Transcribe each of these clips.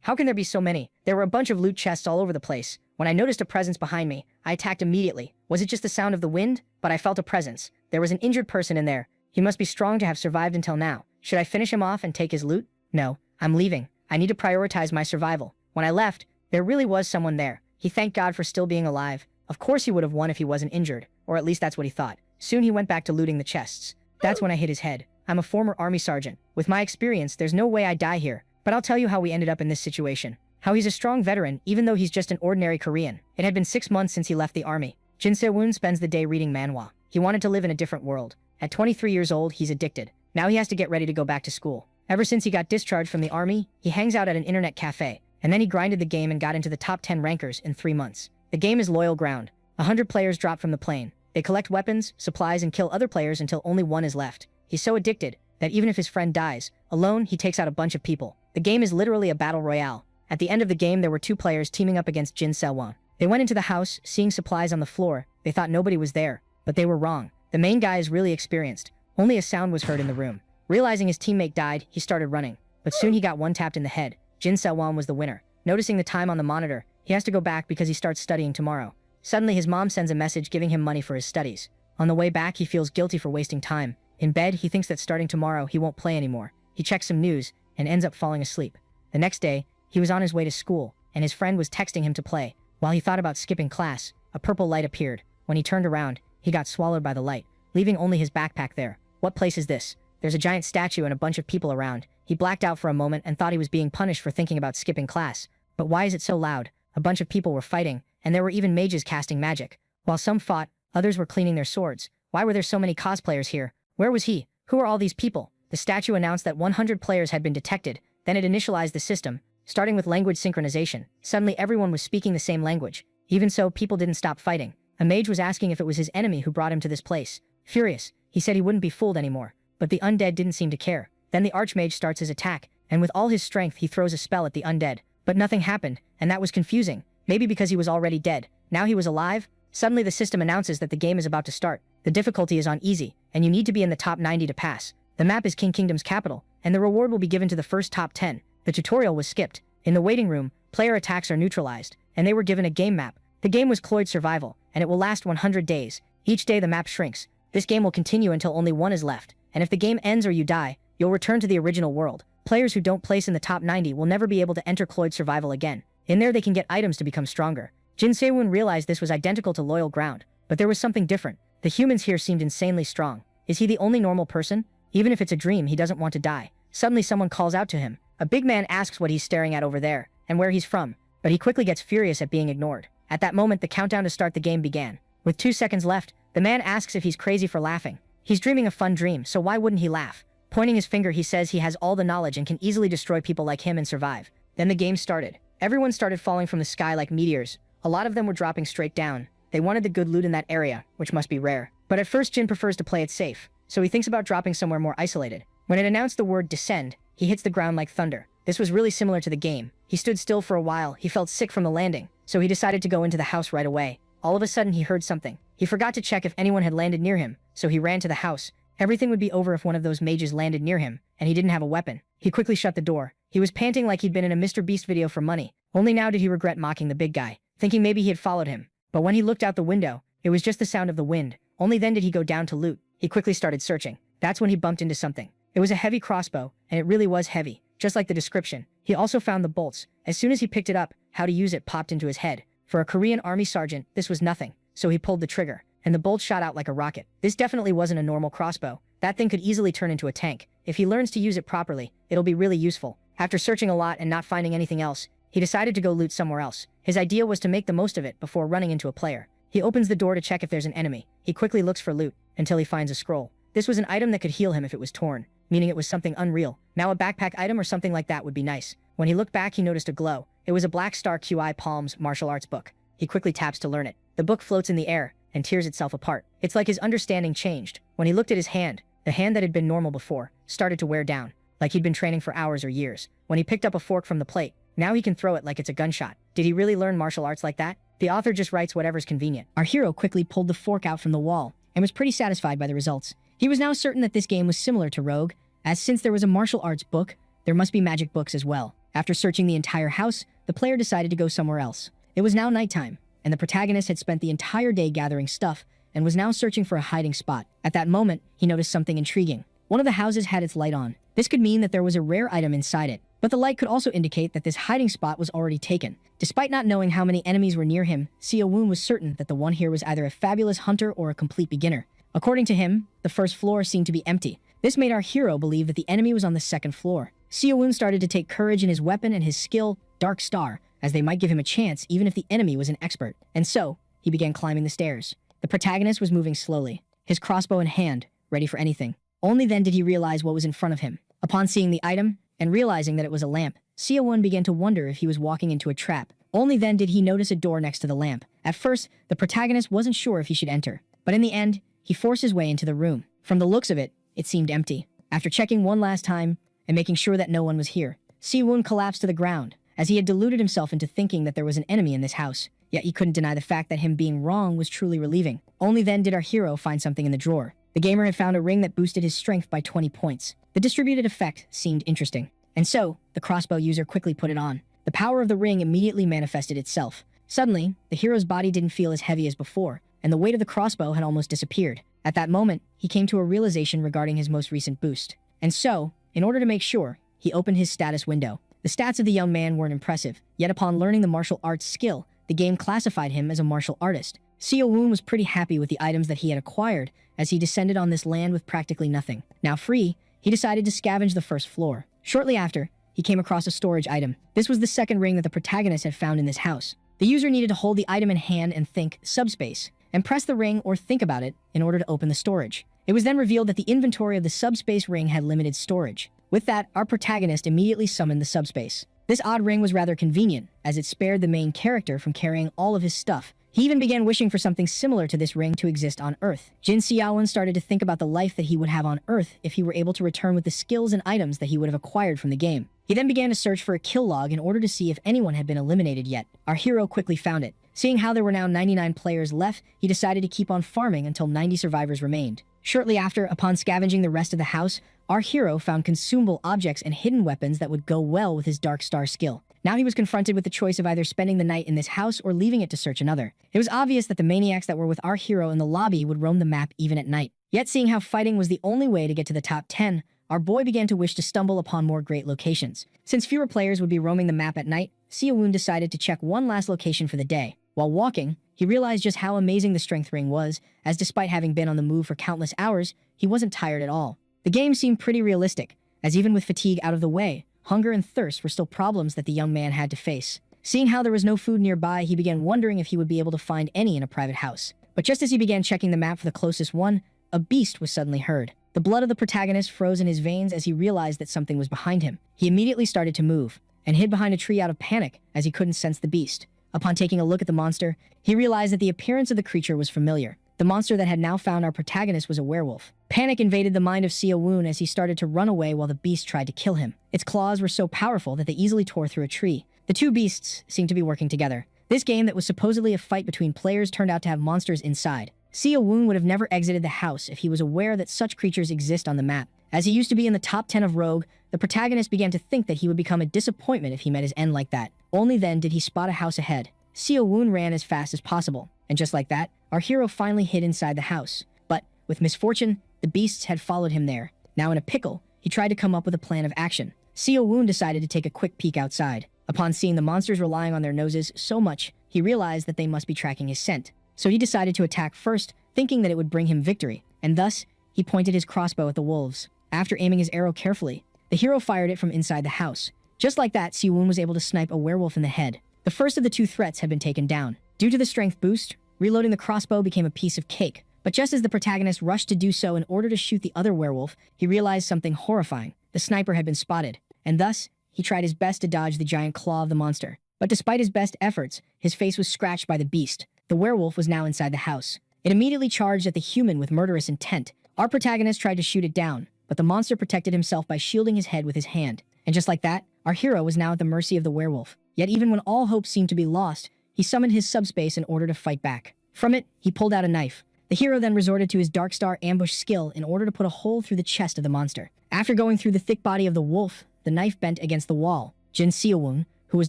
How can there be so many? There were a bunch of loot chests all over the place. When I noticed a presence behind me, I attacked immediately. Was it just the sound of the wind? But I felt a presence. There was an injured person in there. He must be strong to have survived until now. Should I finish him off and take his loot? No, I'm leaving. I need to prioritize my survival. When I left, there really was someone there. He thanked God for still being alive. Of course he would have won if he wasn't injured, or at least that's what he thought. Soon he went back to looting the chests. That's when I hit his head. I'm a former army sergeant. With my experience, there's no way I die here. But I'll tell you how we ended up in this situation. How he's a strong veteran, even though he's just an ordinary Korean. It had been 6 months since he left the army. Jin Se-woon spends the day reading manhwa. He wanted to live in a different world. At 23 years old, he's addicted. Now he has to get ready to go back to school. Ever since he got discharged from the army, he hangs out at an internet cafe. And then he grinded the game and got into the top 10 rankers in 3 months. The game is loyal ground. 100 players drop from the plane. They collect weapons, supplies, and kill other players until only one is left. He's so addicted that even if his friend dies, alone, he takes out a bunch of people. The game is literally a battle royale. At the end of the game, there were 2 players teaming up against Jin Se-woon. They went into the house, seeing supplies on the floor. They thought nobody was there, but they were wrong. The main guy is really experienced. Only a sound was heard in the room. Realizing his teammate died, he started running. But soon he got one tapped in the head. Jin Se-woon was the winner. Noticing the time on the monitor, he has to go back because he starts studying tomorrow. Suddenly, his mom sends a message giving him money for his studies. On the way back, he feels guilty for wasting time. In bed, he thinks that starting tomorrow, he won't play anymore. He checks some news and ends up falling asleep. The next day, he was on his way to school, and his friend was texting him to play. While he thought about skipping class, a purple light appeared. When he turned around, he got swallowed by the light, leaving only his backpack there. What place is this? There's a giant statue and a bunch of people around. He blacked out for a moment and thought he was being punished for thinking about skipping class. But why is it so loud? A bunch of people were fighting, and there were even mages casting magic. While some fought, others were cleaning their swords. Why were there so many cosplayers here? Where was he? Who are all these people? The statue announced that 100 players had been detected. Then it initialized the system, starting with language synchronization. Suddenly everyone was speaking the same language. Even so, people didn't stop fighting. A mage was asking if it was his enemy who brought him to this place. Furious, he said he wouldn't be fooled anymore. But the undead didn't seem to care. Then the archmage starts his attack, and with all his strength he throws a spell at the undead. But nothing happened, and that was confusing. Maybe because he was already dead. Now he was alive? Suddenly the system announces that the game is about to start. The difficulty is on easy, and you need to be in the top 90 to pass. The map is King Kingdom's capital, and the reward will be given to the first top 10. The tutorial was skipped. In the waiting room, player attacks are neutralized, and they were given a game map. The game was Cloyd Survival, and it will last 100 days. Each day the map shrinks. This game will continue until only one is left, and if the game ends or you die, you'll return to the original world. Players who don't place in the top 90 will never be able to enter Cloyd Survival again. In there they can get items to become stronger. Jin Se-woon realized this was identical to Loyal Ground, but there was something different. The humans here seemed insanely strong. Is he the only normal person? Even if it's a dream, he doesn't want to die. Suddenly someone calls out to him. A big man asks what he's staring at over there, and where he's from, but he quickly gets furious at being ignored. At that moment, the countdown to start the game began. With 2 seconds left, the man asks if he's crazy for laughing. He's dreaming a fun dream, so why wouldn't he laugh? Pointing his finger, he says he has all the knowledge and can easily destroy people like him and survive. Then the game started. Everyone started falling from the sky like meteors. A lot of them were dropping straight down. They wanted the good loot in that area, which must be rare. But at first Jin prefers to play it safe, so he thinks about dropping somewhere more isolated. When it announced the word descend, he hits the ground like thunder. This was really similar to the game. He stood still for a while. He felt sick from the landing, so he decided to go into the house right away. All of a sudden he heard something. He forgot to check if anyone had landed near him, so he ran to the house. Everything would be over if one of those mages landed near him, and he didn't have a weapon. He quickly shut the door. He was panting like he'd been in a Mr. Beast video for money. Only now did he regret mocking the big guy, thinking maybe he had followed him. But when he looked out the window, it was just the sound of the wind. Only then did he go down to loot. He quickly started searching. That's when he bumped into something. It was a heavy crossbow, and it really was heavy, just like the description. He also found the bolts. As soon as he picked it up, how to use it popped into his head. For a Korean army sergeant, this was nothing, so he pulled the trigger, and the bolt shot out like a rocket. This definitely wasn't a normal crossbow. That thing could easily turn into a tank. If he learns to use it properly, it'll be really useful. After searching a lot and not finding anything else, he decided to go loot somewhere else. His idea was to make the most of it before running into a player. He opens the door to check if there's an enemy. He quickly looks for loot, until he finds a scroll. This was an item that could heal him if it was torn, meaning it was something unreal. Now a backpack item or something like that would be nice. When he looked back, he noticed a glow. It was a Black Star QI Palms martial arts book. He quickly taps to learn it. The book floats in the air and tears itself apart. It's like his understanding changed. When he looked at his hand, the hand that had been normal before started to wear down, like he'd been training for hours or years. When he picked up a fork from the plate, now he can throw it like it's a gunshot. Did he really learn martial arts like that? The author just writes whatever's convenient. Our hero quickly pulled the fork out from the wall and was pretty satisfied by the results. He was now certain that this game was similar to Rogue, as since there was a martial arts book, there must be magic books as well. After searching the entire house, the player decided to go somewhere else. It was now nighttime, and the protagonist had spent the entire day gathering stuff and was now searching for a hiding spot. At that moment, he noticed something intriguing. One of the houses had its light on. This could mean that there was a rare item inside it, but the light could also indicate that this hiding spot was already taken. Despite not knowing how many enemies were near him, Seo-woon was certain that the one here was either a fabulous hunter or a complete beginner. According to him, the first floor seemed to be empty. This made our hero believe that the enemy was on the second floor. Seo-woon started to take courage in his weapon and his skill, Dark Star, as they might give him a chance even if the enemy was an expert. And so, he began climbing the stairs. The protagonist was moving slowly, his crossbow in hand, ready for anything. Only then did he realize what was in front of him. Upon seeing the item, and realizing that it was a lamp, Seo-woon began to wonder if he was walking into a trap. Only then did he notice a door next to the lamp. At first, the protagonist wasn't sure if he should enter, but in the end, he forced his way into the room. From the looks of it, it seemed empty. After checking one last time, and making sure that no one was here, Seo-woon collapsed to the ground, as he had deluded himself into thinking that there was an enemy in this house. Yet he couldn't deny the fact that him being wrong was truly relieving. Only then did our hero find something in the drawer. The gamer had found a ring that boosted his strength by 20 points. The distributed effect seemed interesting. And so, the crossbow user quickly put it on. The power of the ring immediately manifested itself. Suddenly, the hero's body didn't feel as heavy as before, and the weight of the crossbow had almost disappeared. At that moment, he came to a realization regarding his most recent boost. And so, in order to make sure, he opened his status window. The stats of the young man weren't impressive, yet upon learning the martial arts skill, the game classified him as a martial artist. Seo-woon was pretty happy with the items that he had acquired, as he descended on this land with practically nothing. Now free, he decided to scavenge the first floor. Shortly after, he came across a storage item. This was the second ring that the protagonist had found in this house. The user needed to hold the item in hand and think subspace, and press the ring or think about it in order to open the storage. It was then revealed that the inventory of the subspace ring had limited storage. With that, our protagonist immediately summoned the subspace. This odd ring was rather convenient, as it spared the main character from carrying all of his stuff. He even began wishing for something similar to this ring to exist on Earth. Jin Seo-woon started to think about the life that he would have on Earth if he were able to return with the skills and items that he would have acquired from the game. He then began to search for a kill log in order to see if anyone had been eliminated yet. Our hero quickly found it. Seeing how there were now 99 players left, he decided to keep on farming until 90 survivors remained. Shortly after, upon scavenging the rest of the house, our hero found consumable objects and hidden weapons that would go well with his Dark Star skill. Now he was confronted with the choice of either spending the night in this house or leaving it to search another. It was obvious that the maniacs that were with our hero in the lobby would roam the map even at night. Yet seeing how fighting was the only way to get to the top 10, our boy began to wish to stumble upon more great locations. Since fewer players would be roaming the map at night, Seo-woon decided to check one last location for the day. While walking, he realized just how amazing the strength ring was, as despite having been on the move for countless hours, he wasn't tired at all. The game seemed pretty realistic, as even with fatigue out of the way, hunger and thirst were still problems that the young man had to face. Seeing how there was no food nearby, he began wondering if he would be able to find any in a private house. But just as he began checking the map for the closest one, a beast was suddenly heard. The blood of the protagonist froze in his veins as he realized that something was behind him. He immediately started to move, and hid behind a tree out of panic as he couldn't sense the beast. Upon taking a look at the monster, he realized that the appearance of the creature was familiar. The monster that had now found our protagonist was a werewolf. Panic invaded the mind of Seo-woon as he started to run away while the beast tried to kill him. Its claws were so powerful that they easily tore through a tree. The two beasts seemed to be working together. This game that was supposedly a fight between players turned out to have monsters inside. Seo-woon would have never exited the house if he was aware that such creatures exist on the map. As he used to be in the top 10 of Rogue, the protagonist began to think that he would become a disappointment if he met his end like that. Only then did he spot a house ahead. Seo-woon ran as fast as possible, and just like that, our hero finally hid inside the house. But, with misfortune, the beasts had followed him there. Now in a pickle, he tried to come up with a plan of action. Seo-woon decided to take a quick peek outside. Upon seeing the monsters relying on their noses so much, he realized that they must be tracking his scent. So he decided to attack first, thinking that it would bring him victory, and thus, he pointed his crossbow at the wolves. After aiming his arrow carefully, the hero fired it from inside the house. Just like that, Seo-woon was able to snipe a werewolf in the head. The first of the two threats had been taken down. Due to the strength boost, reloading the crossbow became a piece of cake. But just as the protagonist rushed to do so in order to shoot the other werewolf, he realized something horrifying. The sniper had been spotted, and thus, he tried his best to dodge the giant claw of the monster. But despite his best efforts, his face was scratched by the beast. The werewolf was now inside the house. It immediately charged at the human with murderous intent. Our protagonist tried to shoot it down, but the monster protected himself by shielding his head with his hand. And just like that, our hero was now at the mercy of the werewolf. Yet even when all hope seemed to be lost, he summoned his subspace in order to fight back. From it, he pulled out a knife. The hero then resorted to his Dark Star ambush skill in order to put a hole through the chest of the monster. After going through the thick body of the wolf, the knife bent against the wall. Jin Seowon, who was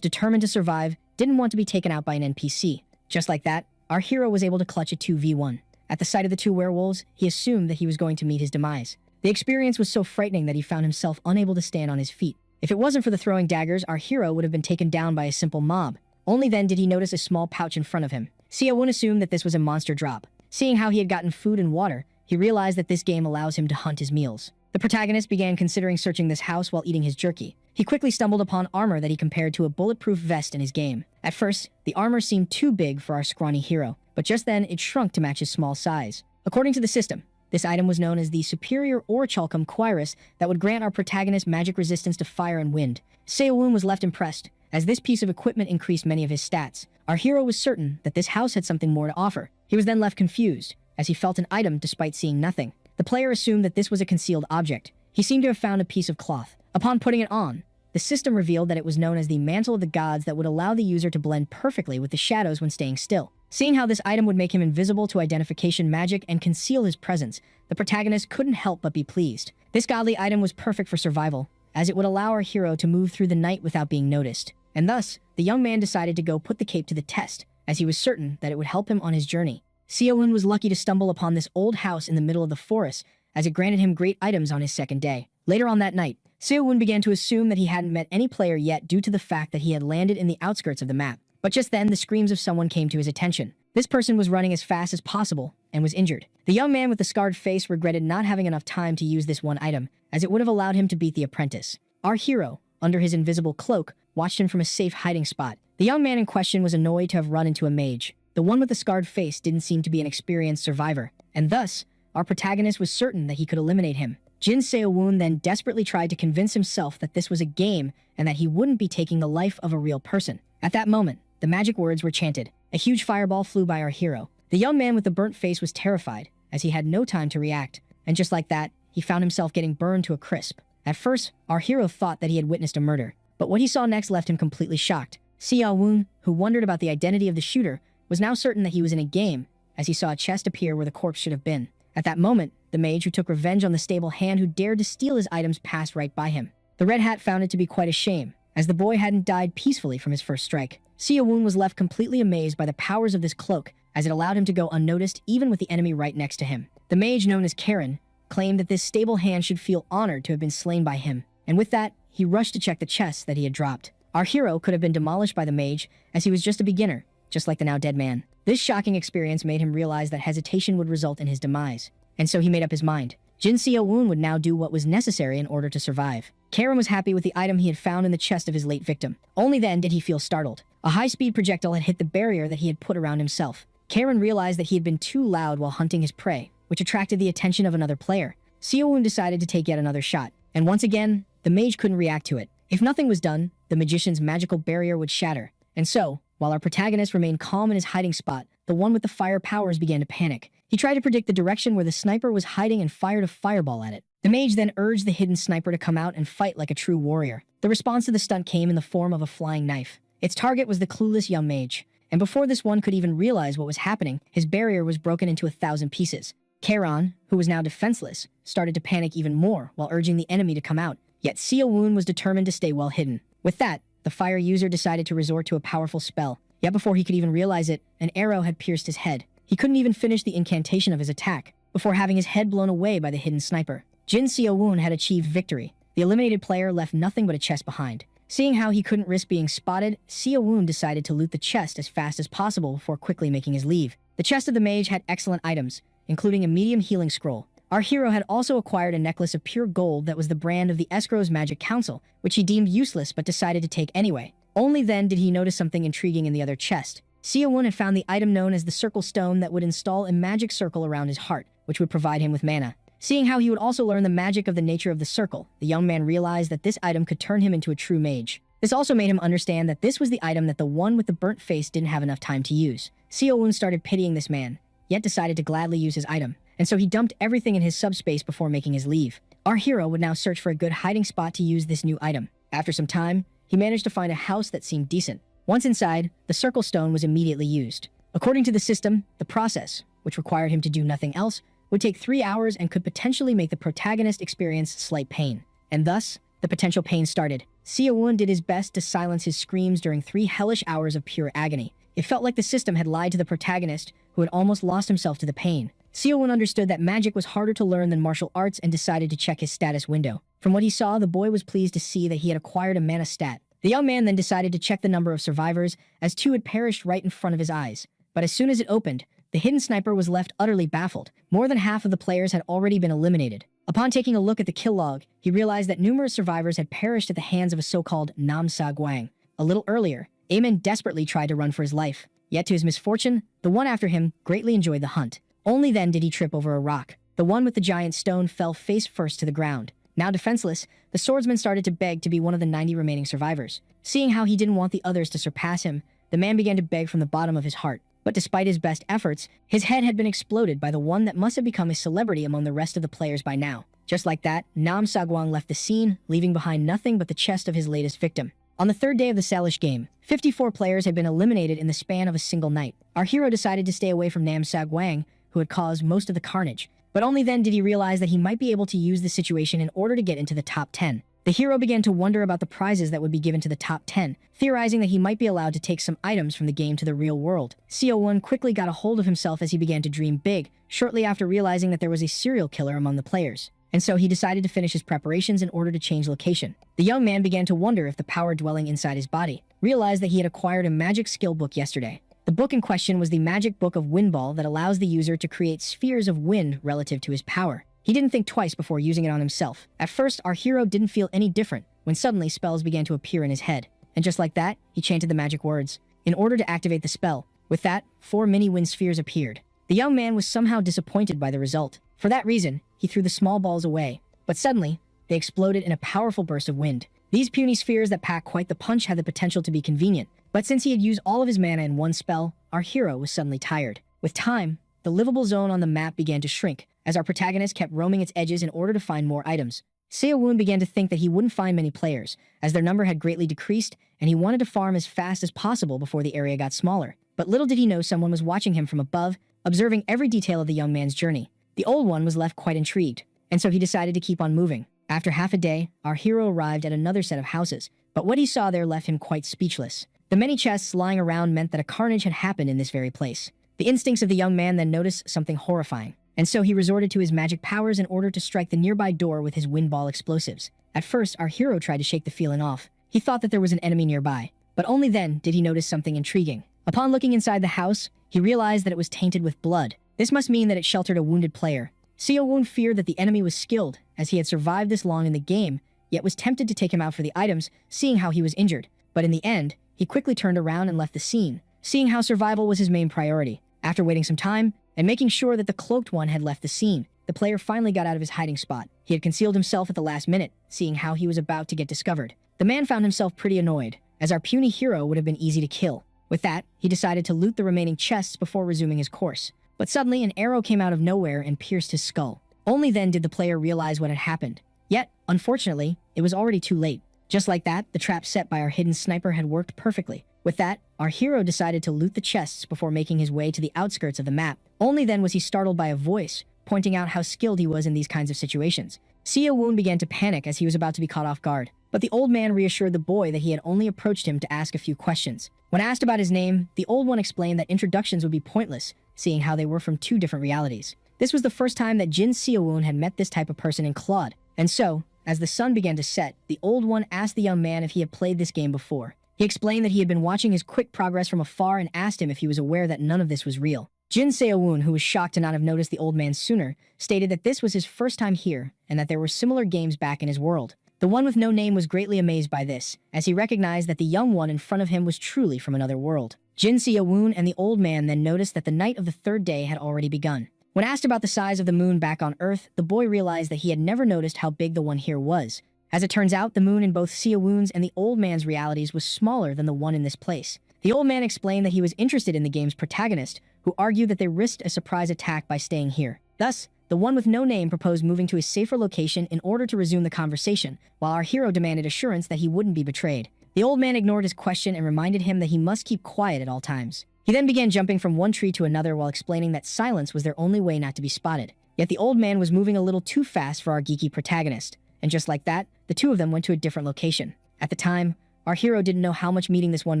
determined to survive, didn't want to be taken out by an NPC. Just like that, our hero was able to clutch a 2v1. At the sight of the two werewolves, he assumed that he was going to meet his demise. The experience was so frightening that he found himself unable to stand on his feet. If it wasn't for the throwing daggers, our hero would have been taken down by a simple mob. Only then did he notice a small pouch in front of him. Seowon assumed that this was a monster drop. Seeing how he had gotten food and water, he realized that this game allows him to hunt his meals. The protagonist began considering searching this house while eating his jerky. He quickly stumbled upon armor that he compared to a bulletproof vest in his game. At first, the armor seemed too big for our scrawny hero, but just then it shrunk to match his small size. According to the system, this item was known as the Superior Orichalcum Quirus that would grant our protagonist magic resistance to fire and wind. Seowon was left impressed, as this piece of equipment increased many of his stats. Our hero was certain that this house had something more to offer. He was then left confused, as he felt an item despite seeing nothing. The player assumed that this was a concealed object. He seemed to have found a piece of cloth. Upon putting it on, the system revealed that it was known as the Mantle of the Gods that would allow the user to blend perfectly with the shadows when staying still. Seeing how this item would make him invisible to identification magic and conceal his presence, the protagonist couldn't help but be pleased. This godly item was perfect for survival, as it would allow our hero to move through the night without being noticed. And thus, the young man decided to go put the cape to the test, as he was certain that it would help him on his journey. Seowon was lucky to stumble upon this old house in the middle of the forest, as it granted him great items on his second day. Later on that night, Seowon began to assume that he hadn't met any player yet due to the fact that he had landed in the outskirts of the map. But just then, the screams of someone came to his attention. This person was running as fast as possible and was injured. The young man with the scarred face regretted not having enough time to use this one item, as it would have allowed him to beat the apprentice. Our hero, under his invisible cloak, watched him from a safe hiding spot. The young man in question was annoyed to have run into a mage. The one with the scarred face didn't seem to be an experienced survivor, and thus, our protagonist was certain that he could eliminate him. Jin Seowon then desperately tried to convince himself that this was a game and that he wouldn't be taking the life of a real person. At that moment, the magic words were chanted. A huge fireball flew by our hero. The young man with the burnt face was terrified, as he had no time to react, and just like that, he found himself getting burned to a crisp. At first, our hero thought that he had witnessed a murder, but what he saw next left him completely shocked. Seowon, who wondered about the identity of the shooter, was now certain that he was in a game, as he saw a chest appear where the corpse should have been. At that moment, the mage who took revenge on the stable hand who dared to steal his items passed right by him. The red hat found it to be quite a shame, as the boy hadn't died peacefully from his first strike. Seowon was left completely amazed by the powers of this cloak, as it allowed him to go unnoticed even with the enemy right next to him. The mage, known as Karen, claimed that this stable hand should feel honored to have been slain by him, and with that, he rushed to check the chest that he had dropped. Our hero could have been demolished by the mage, as he was just a beginner, just like the now dead man. This shocking experience made him realize that hesitation would result in his demise, and so he made up his mind. Jin Seowon would now do what was necessary in order to survive. Karen was happy with the item he had found in the chest of his late victim. Only then did he feel startled. A high-speed projectile had hit the barrier that he had put around himself. Karen realized that he had been too loud while hunting his prey, which attracted the attention of another player. Seowon decided to take yet another shot, and once again, the mage couldn't react to it. If nothing was done, the magician's magical barrier would shatter. And so, while our protagonist remained calm in his hiding spot, the one with the fire powers began to panic. He tried to predict the direction where the sniper was hiding and fired a fireball at it. The mage then urged the hidden sniper to come out and fight like a true warrior. The response to the stunt came in the form of a flying knife. Its target was the clueless young mage, and before this one could even realize what was happening, his barrier was broken into 1,000 pieces. Karen, who was now defenseless, started to panic even more while urging the enemy to come out. Yet Seowon was determined to stay well hidden. With that, the fire user decided to resort to a powerful spell. Yet before he could even realize it, an arrow had pierced his head. He couldn't even finish the incantation of his attack before having his head blown away by the hidden sniper. Jin Seowon had achieved victory. The eliminated player left nothing but a chest behind. Seeing how he couldn't risk being spotted, Seowon decided to loot the chest as fast as possible before quickly making his leave. The chest of the mage had excellent items, including a medium healing scroll. Our hero had also acquired a necklace of pure gold that was the brand of the Escrow's Magic Council, which he deemed useless but decided to take anyway. Only then did he notice something intriguing in the other chest. Seowon had found the item known as the Circle Stone that would install a magic circle around his heart, which would provide him with mana. Seeing how he would also learn the magic of the nature of the circle, the young man realized that this item could turn him into a true mage. This also made him understand that this was the item that the one with the burnt face didn't have enough time to use. Seowon started pitying this man, yet decided to gladly use his item, and so he dumped everything in his subspace before making his leave. Our hero would now search for a good hiding spot to use this new item. After some time, he managed to find a house that seemed decent. Once inside, the circle stone was immediately used. According to the system, the process, which required him to do nothing else, would take 3 hours and could potentially make the protagonist experience slight pain. And thus, the potential pain started. Seo-woon did his best to silence his screams during 3 hellish hours of pure agony. It felt like the system had lied to the protagonist, who had almost lost himself to the pain. Seo-woon understood that magic was harder to learn than martial arts and decided to check his status window. From what he saw, the boy was pleased to see that he had acquired a mana stat. The young man then decided to check the number of survivors, as 2 had perished right in front of his eyes. But as soon as it opened, the hidden sniper was left utterly baffled. More than half of the players had already been eliminated. Upon taking a look at the kill log, he realized that numerous survivors had perished at the hands of a so-called Nam-sa-gwang. A little earlier, Aemon desperately tried to run for his life. Yet to his misfortune, the one after him greatly enjoyed the hunt. Only then did he trip over a rock. The one with the giant stone fell face first to the ground. Now defenseless, the swordsman started to beg to be one of the 90 remaining survivors. Seeing how he didn't want the others to surpass him, the man began to beg from the bottom of his heart. But despite his best efforts, his head had been exploded by the one that must have become a celebrity among the rest of the players by now. Just like that, Nam Sagwang left the scene, leaving behind nothing but the chest of his latest victim. On the 3rd day of the Salish game, 54 players had been eliminated in the span of a single night. Our hero decided to stay away from Nam Sagwang, who had caused most of the carnage. But only then did he realize that he might be able to use the situation in order to get into the top 10. The hero began to wonder about the prizes that would be given to the top 10, theorizing that he might be allowed to take some items from the game to the real world. Seo-woon quickly got a hold of himself as he began to dream big, shortly after realizing that there was a serial killer among the players. And so he decided to finish his preparations in order to change location. The young man began to wonder if the power dwelling inside his body realized that he had acquired a magic skill book yesterday. The book in question was the Magic Book of Windball that allows the user to create spheres of wind relative to his power. He didn't think twice before using it on himself. At first, our hero didn't feel any different, when suddenly spells began to appear in his head. And just like that, he chanted the magic words in order to activate the spell. With that, 4 mini wind spheres appeared. The young man was somehow disappointed by the result. For that reason, he threw the small balls away. But suddenly, they exploded in a powerful burst of wind. These puny spheres that pack quite the punch had the potential to be convenient. But since he had used all of his mana in one spell, our hero was suddenly tired. With time, the livable zone on the map began to shrink, as our protagonist kept roaming its edges in order to find more items. Seo-woon began to think that he wouldn't find many players, as their number had greatly decreased, and he wanted to farm as fast as possible before the area got smaller. But little did he know someone was watching him from above, observing every detail of the young man's journey. The old one was left quite intrigued, and so he decided to keep on moving. After half a day, our hero arrived at another set of houses, but what he saw there left him quite speechless. The many chests lying around meant that a carnage had happened in this very place. The instincts of the young man then noticed something horrifying, and so he resorted to his magic powers in order to strike the nearby door with his windball explosives. At first, our hero tried to shake the feeling off. He thought that there was an enemy nearby, but only then did he notice something intriguing. Upon looking inside the house, he realized that it was tainted with blood. This must mean that it sheltered a wounded player. Seo-woon feared that the enemy was skilled, as he had survived this long in the game, yet was tempted to take him out for the items, seeing how he was injured. But in the end, he quickly turned around and left the scene, seeing how survival was his main priority. After waiting some time, and making sure that the cloaked one had left the scene, the player finally got out of his hiding spot. He had concealed himself at the last minute, seeing how he was about to get discovered. The man found himself pretty annoyed, as our puny hero would have been easy to kill. With that, he decided to loot the remaining chests before resuming his course. But suddenly, an arrow came out of nowhere and pierced his skull. Only then did the player realize what had happened. Yet, unfortunately, it was already too late. Just like that, the trap set by our hidden sniper had worked perfectly. With that, our hero decided to loot the chests before making his way to the outskirts of the map. Only then was he startled by a voice, pointing out how skilled he was in these kinds of situations. Seo-woon began to panic as he was about to be caught off guard. But the old man reassured the boy that he had only approached him to ask a few questions. When asked about his name, the old one explained that introductions would be pointless, seeing how they were from 2 different realities. This was the first time that Jin Seo-woon had met this type of person in Claude. And so, as the sun began to set, the old one asked the young man if he had played this game before. He explained that he had been watching his quick progress from afar and asked him if he was aware that none of this was real. Jin Seo-woon, who was shocked to not have noticed the old man sooner, stated that this was his first time here and that there were similar games back in his world. The one with no name was greatly amazed by this, as he recognized that the young one in front of him was truly from another world. Jin Seo-woon and the old man then noticed that the night of the 3rd day had already begun. When asked about the size of the moon back on Earth, the boy realized that he had never noticed how big the one here was. As it turns out, the moon in both Seo-woon's and the old man's realities was smaller than the one in this place. The old man explained that he was interested in the game's protagonist, who argued that they risked a surprise attack by staying here. Thus, the one with no name proposed moving to a safer location in order to resume the conversation, while our hero demanded assurance that he wouldn't be betrayed. The old man ignored his question and reminded him that he must keep quiet at all times. He then began jumping from one tree to another while explaining that silence was their only way not to be spotted. Yet the old man was moving a little too fast for our geeky protagonist. And just like that, the the two of them went to a different location. At the time, our hero didn't know how much meeting this one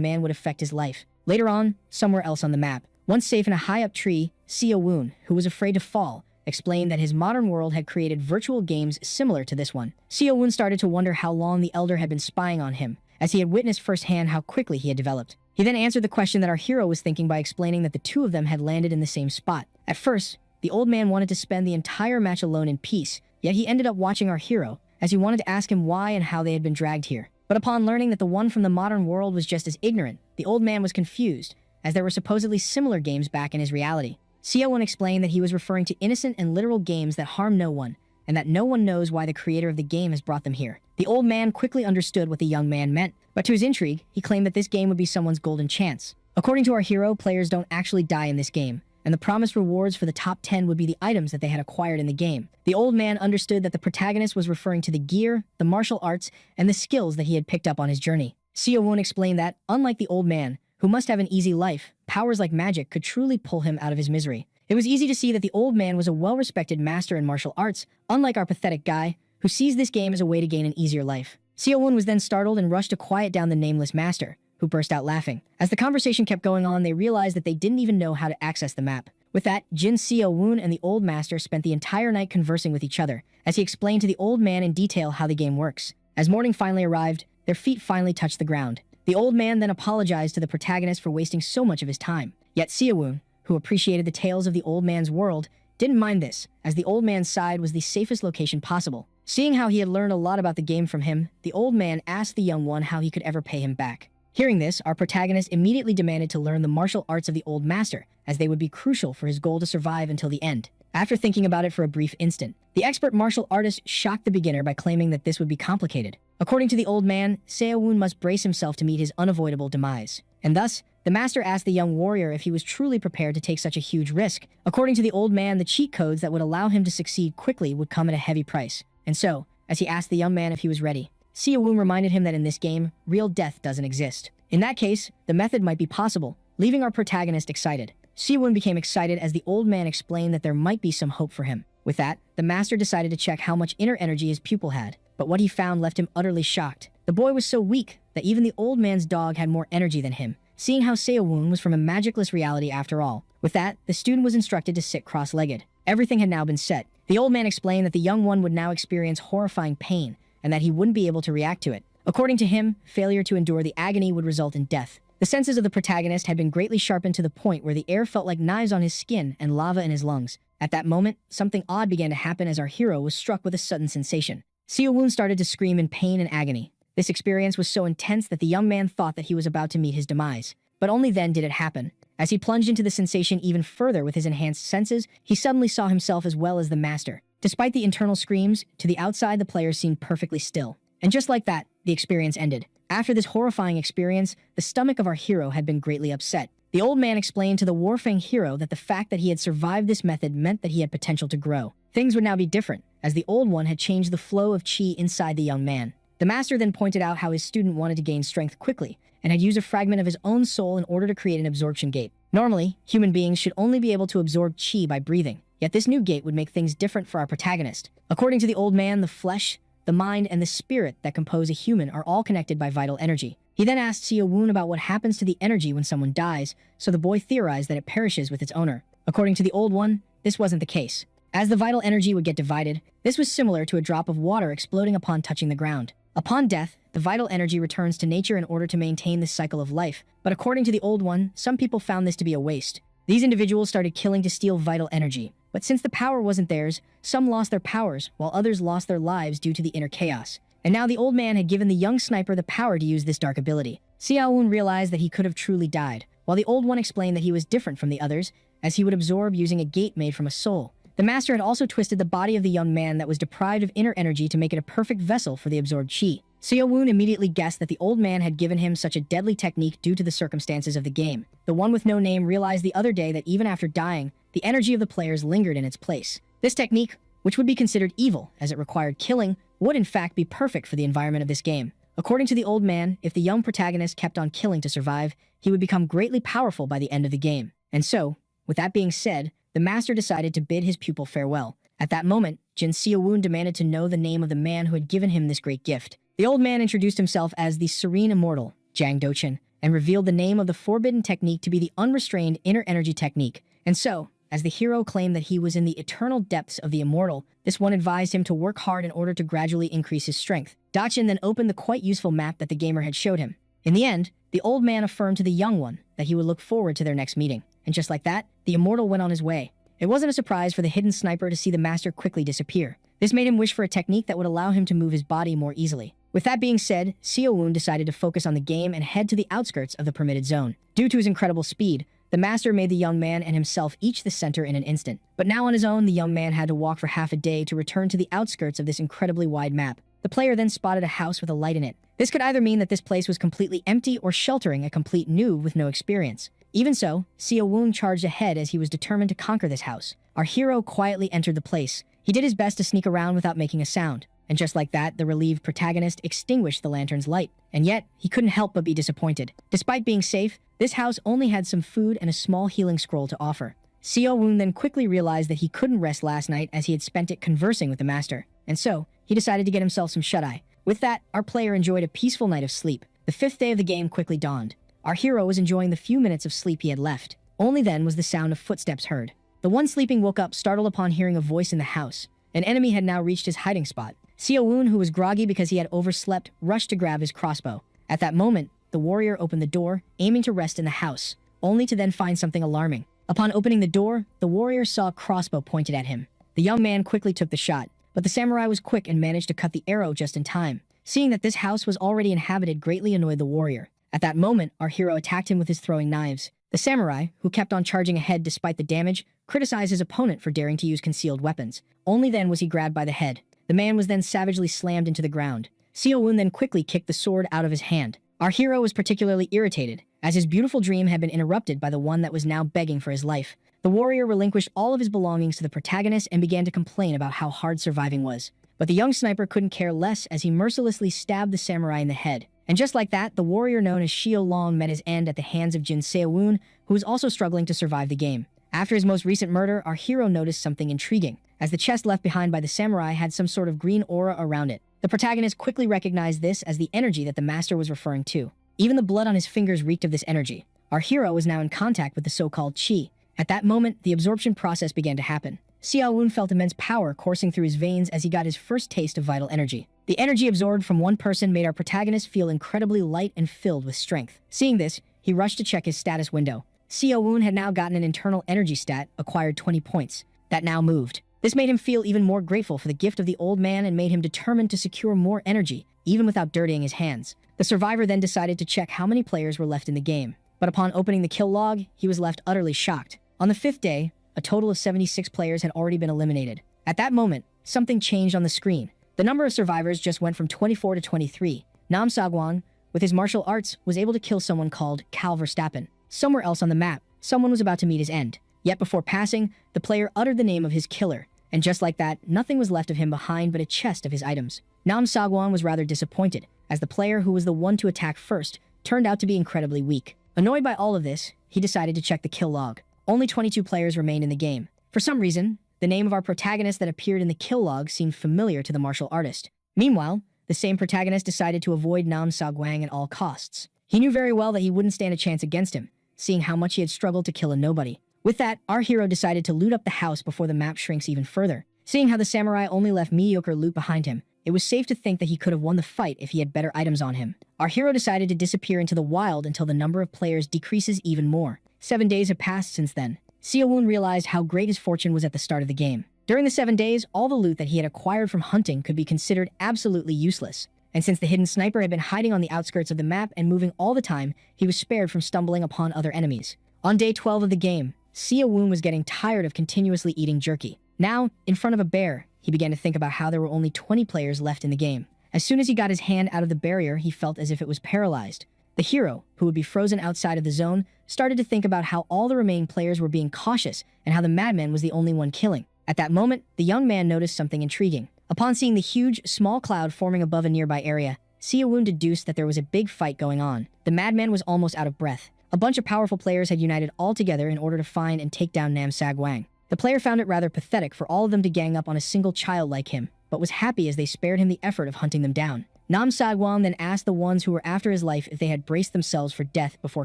man would affect his life. Later on, somewhere else on the map, once safe in a high-up tree, Seo-woon, who was afraid to fall, explained that his modern world had created virtual games similar to this one. Seo-woon started to wonder how long the elder had been spying on him, as he had witnessed firsthand how quickly he had developed. He then answered the question that our hero was thinking by explaining that the two of them had landed in the same spot. At first, the old man wanted to spend the entire match alone in peace, yet he ended up watching our hero, as he wanted to ask him why and how they had been dragged here. But upon learning that the one from the modern world was just as ignorant, the old man was confused, as there were supposedly similar games back in his reality. Seo-woon explained that he was referring to innocent and literal games that harm no one, and that no one knows why the creator of the game has brought them here. The old man quickly understood what the young man meant, but to his intrigue, he claimed that this game would be someone's golden chance. According to our hero, players don't actually die in this game, and the promised rewards for the top 10 would be the items that they had acquired in the game. The old man understood that the protagonist was referring to the gear, the martial arts, and the skills that he had picked up on his journey. Seo-woon explained that, unlike the old man, who must have an easy life, powers like magic could truly pull him out of his misery. It was easy to see that the old man was a well-respected master in martial arts, unlike our pathetic guy, who sees this game as a way to gain an easier life. Seo-woon was then startled and rushed to quiet down the nameless master, who burst out laughing. As the conversation kept going on, they realized that they didn't even know how to access the map. With that, Jin Seo-woon and the old master spent the entire night conversing with each other, as he explained to the old man in detail how the game works. As morning finally arrived, their feet finally touched the ground. The old man then apologized to the protagonist for wasting so much of his time. Yet Seo-woon, who appreciated the tales of the old man's world, didn't mind this, as the old man's side was the safest location possible. Seeing how he had learned a lot about the game from him, the old man asked the young one how he could ever pay him back. Hearing this, our protagonist immediately demanded to learn the martial arts of the old master, as they would be crucial for his goal to survive until the end. After thinking about it for a brief instant, the expert martial artist shocked the beginner by claiming that this would be complicated. According to the old man, Seo-woon must brace himself to meet his unavoidable demise. And thus, the master asked the young warrior if he was truly prepared to take such a huge risk. According to the old man, the cheat codes that would allow him to succeed quickly would come at a heavy price. And so, as he asked the young man if he was ready, Seo-woon reminded him that in this game, real death doesn't exist. In that case, the method might be possible, leaving our protagonist excited. Seo-woon became excited as the old man explained that there might be some hope for him. With that, the master decided to check how much inner energy his pupil had, but what he found left him utterly shocked. The boy was so weak that even the old man's dog had more energy than him, seeing how Seo-woon was from a magicless reality after all. With that, the student was instructed to sit cross-legged. Everything had now been set. The old man explained that the young one would now experience horrifying pain, and that he wouldn't be able to react to it. According to him, failure to endure the agony would result in death. The senses of the protagonist had been greatly sharpened to the point where the air felt like knives on his skin and lava in his lungs. At that moment, something odd began to happen as our hero was struck with a sudden sensation. Seo-woon started to scream in pain and agony. This experience was so intense that the young man thought that he was about to meet his demise. But only then did it happen. As he plunged into the sensation even further with his enhanced senses, he suddenly saw himself as well as the master. Despite the internal screams, to the outside the player seemed perfectly still. And just like that, the experience ended. After this horrifying experience, the stomach of our hero had been greatly upset. The old man explained to the Warfang hero that the fact that he had survived this method meant that he had potential to grow. Things would now be different, as the old one had changed the flow of chi inside the young man. The master then pointed out how his student wanted to gain strength quickly, and had used a fragment of his own soul in order to create an absorption gate. Normally, human beings should only be able to absorb chi by breathing, yet this new gate would make things different for our protagonist. According to the old man, the flesh, the mind, and the spirit that compose a human are all connected by vital energy. He then asked Seo-woon about what happens to the energy when someone dies, so the boy theorized that it perishes with its owner. According to the old one, this wasn't the case. As the vital energy would get divided, this was similar to a drop of water exploding upon touching the ground. Upon death, the vital energy returns to nature in order to maintain this cycle of life, but according to the old one, some people found this to be a waste. These individuals started killing to steal vital energy, but since the power wasn't theirs, some lost their powers, while others lost their lives due to the inner chaos. And now the old man had given the young sniper the power to use this dark ability. Seo-woon realized that he could have truly died, while the old one explained that he was different from the others, as he would absorb using a gate made from a soul. The master had also twisted the body of the young man that was deprived of inner energy to make it a perfect vessel for the absorbed chi. Seo-woon immediately guessed that the old man had given him such a deadly technique due to the circumstances of the game. The one with no name realized the other day that even after dying, the energy of the players lingered in its place. This technique, which would be considered evil as it required killing, would in fact be perfect for the environment of this game. According to the old man, if the young protagonist kept on killing to survive, he would become greatly powerful by the end of the game. And so, with that being said, the master decided to bid his pupil farewell. At that moment, Jin Seowon demanded to know the name of the man who had given him this great gift. The old man introduced himself as the Serene Immortal, Jang Dochin, and revealed the name of the forbidden technique to be the unrestrained inner energy technique. And so, as the hero claimed that he was in the eternal depths of the immortal, this one advised him to work hard in order to gradually increase his strength. Dochin then opened the quite useful map that the gamer had showed him. In the end, the old man affirmed to the young one that he would look forward to their next meeting. And just like that, the immortal went on his way. It wasn't a surprise for the hidden sniper to see the master quickly disappear. This made him wish for a technique that would allow him to move his body more easily. With that being said, Seowon decided to focus on the game and head to the outskirts of the permitted zone. Due to his incredible speed, the master made the young man and himself each the center in an instant. But now on his own, the young man had to walk for half a day to return to the outskirts of this incredibly wide map. The player then spotted a house with a light in it. This could either mean that this place was completely empty or sheltering a complete noob with no experience. Even so, Seowon charged ahead as he was determined to conquer this house. Our hero quietly entered the place. He did his best to sneak around without making a sound. And just like that, the relieved protagonist extinguished the lantern's light. And yet, he couldn't help but be disappointed. Despite being safe, this house only had some food and a small healing scroll to offer. Seowon then quickly realized that he couldn't rest last night as he had spent it conversing with the master. And so, he decided to get himself some shut-eye. With that, our player enjoyed a peaceful night of sleep. The 5th day of the game quickly dawned. Our hero was enjoying the few minutes of sleep he had left. Only then was the sound of footsteps heard. The one sleeping woke up startled upon hearing a voice in the house. An enemy had now reached his hiding spot. Seowon, who was groggy because he had overslept, rushed to grab his crossbow. At that moment, the warrior opened the door, aiming to rest in the house, only to then find something alarming. Upon opening the door, the warrior saw a crossbow pointed at him. The young man quickly took the shot, but the samurai was quick and managed to cut the arrow just in time. Seeing that this house was already inhabited greatly annoyed the warrior. At that moment, our hero attacked him with his throwing knives. The samurai, who kept on charging ahead despite the damage, criticized his opponent for daring to use concealed weapons. Only then was he grabbed by the head. The man was then savagely slammed into the ground. Seowon then quickly kicked the sword out of his hand. Our hero was particularly irritated, as his beautiful dream had been interrupted by the one that was now begging for his life. The warrior relinquished all of his belongings to the protagonist and began to complain about how hard surviving was. But the young sniper couldn't care less as he mercilessly stabbed the samurai in the head. And just like that, the warrior known as Shio Long met his end at the hands of Jin Seowon, who was also struggling to survive the game. After his most recent murder, our hero noticed something intriguing, as the chest left behind by the samurai had some sort of green aura around it. The protagonist quickly recognized this as the energy that the master was referring to. Even the blood on his fingers reeked of this energy. Our hero was now in contact with the so-called chi. At that moment, the absorption process began to happen. Seowon felt immense power coursing through his veins as he got his first taste of vital energy. The energy absorbed from one person made our protagonist feel incredibly light and filled with strength. Seeing this, he rushed to check his status window. Seowon had now gotten an internal energy stat, acquired 20 points, that now moved. This made him feel even more grateful for the gift of the old man and made him determined to secure more energy, even without dirtying his hands. The survivor then decided to check how many players were left in the game. But upon opening the kill log, he was left utterly shocked. On the 5th day, a total of 76 players had already been eliminated. At that moment, something changed on the screen. The number of survivors just went from 24 to 23. Nam Sagwan, with his martial arts, was able to kill someone called Cal Verstappen. Somewhere else on the map, someone was about to meet his end. Yet before passing, the player uttered the name of his killer. And just like that, nothing was left of him behind but a chest of his items. Nam Sagwan was rather disappointed, as the player who was the one to attack first turned out to be incredibly weak. Annoyed by all of this, he decided to check the kill log. Only 22 players remained in the game. For some reason, the name of our protagonist that appeared in the kill log seemed familiar to the martial artist. Meanwhile, the same protagonist decided to avoid Nam Sagwang at all costs. He knew very well that he wouldn't stand a chance against him, seeing how much he had struggled to kill a nobody. With that, our hero decided to loot up the house before the map shrinks even further. Seeing how the samurai only left mediocre loot behind him, it was safe to think that he could have won the fight if he had better items on him. Our hero decided to disappear into the wild until the number of players decreases even more. 7 days have passed since then. Seowon realized how great his fortune was at the start of the game. During the 7 days, all the loot that he had acquired from hunting could be considered absolutely useless. And since the hidden sniper had been hiding on the outskirts of the map and moving all the time, he was spared from stumbling upon other enemies. On day 12 of the game, Seowon was getting tired of continuously eating jerky. Now, in front of a bear, he began to think about how there were only 20 players left in the game. As soon as he got his hand out of the barrier, he felt as if it was paralyzed. The hero, who would be frozen outside of the zone, started to think about how all the remaining players were being cautious and how the madman was the only one killing. At that moment, the young man noticed something intriguing. Upon seeing the huge, small cloud forming above a nearby area, Seowon deduced that there was a big fight going on. The madman was almost out of breath. A bunch of powerful players had united all together in order to find and take down Nam Sagwang. The player found it rather pathetic for all of them to gang up on a single child like him, but was happy as they spared him the effort of hunting them down. Nam Sagwang then asked the ones who were after his life if they had braced themselves for death before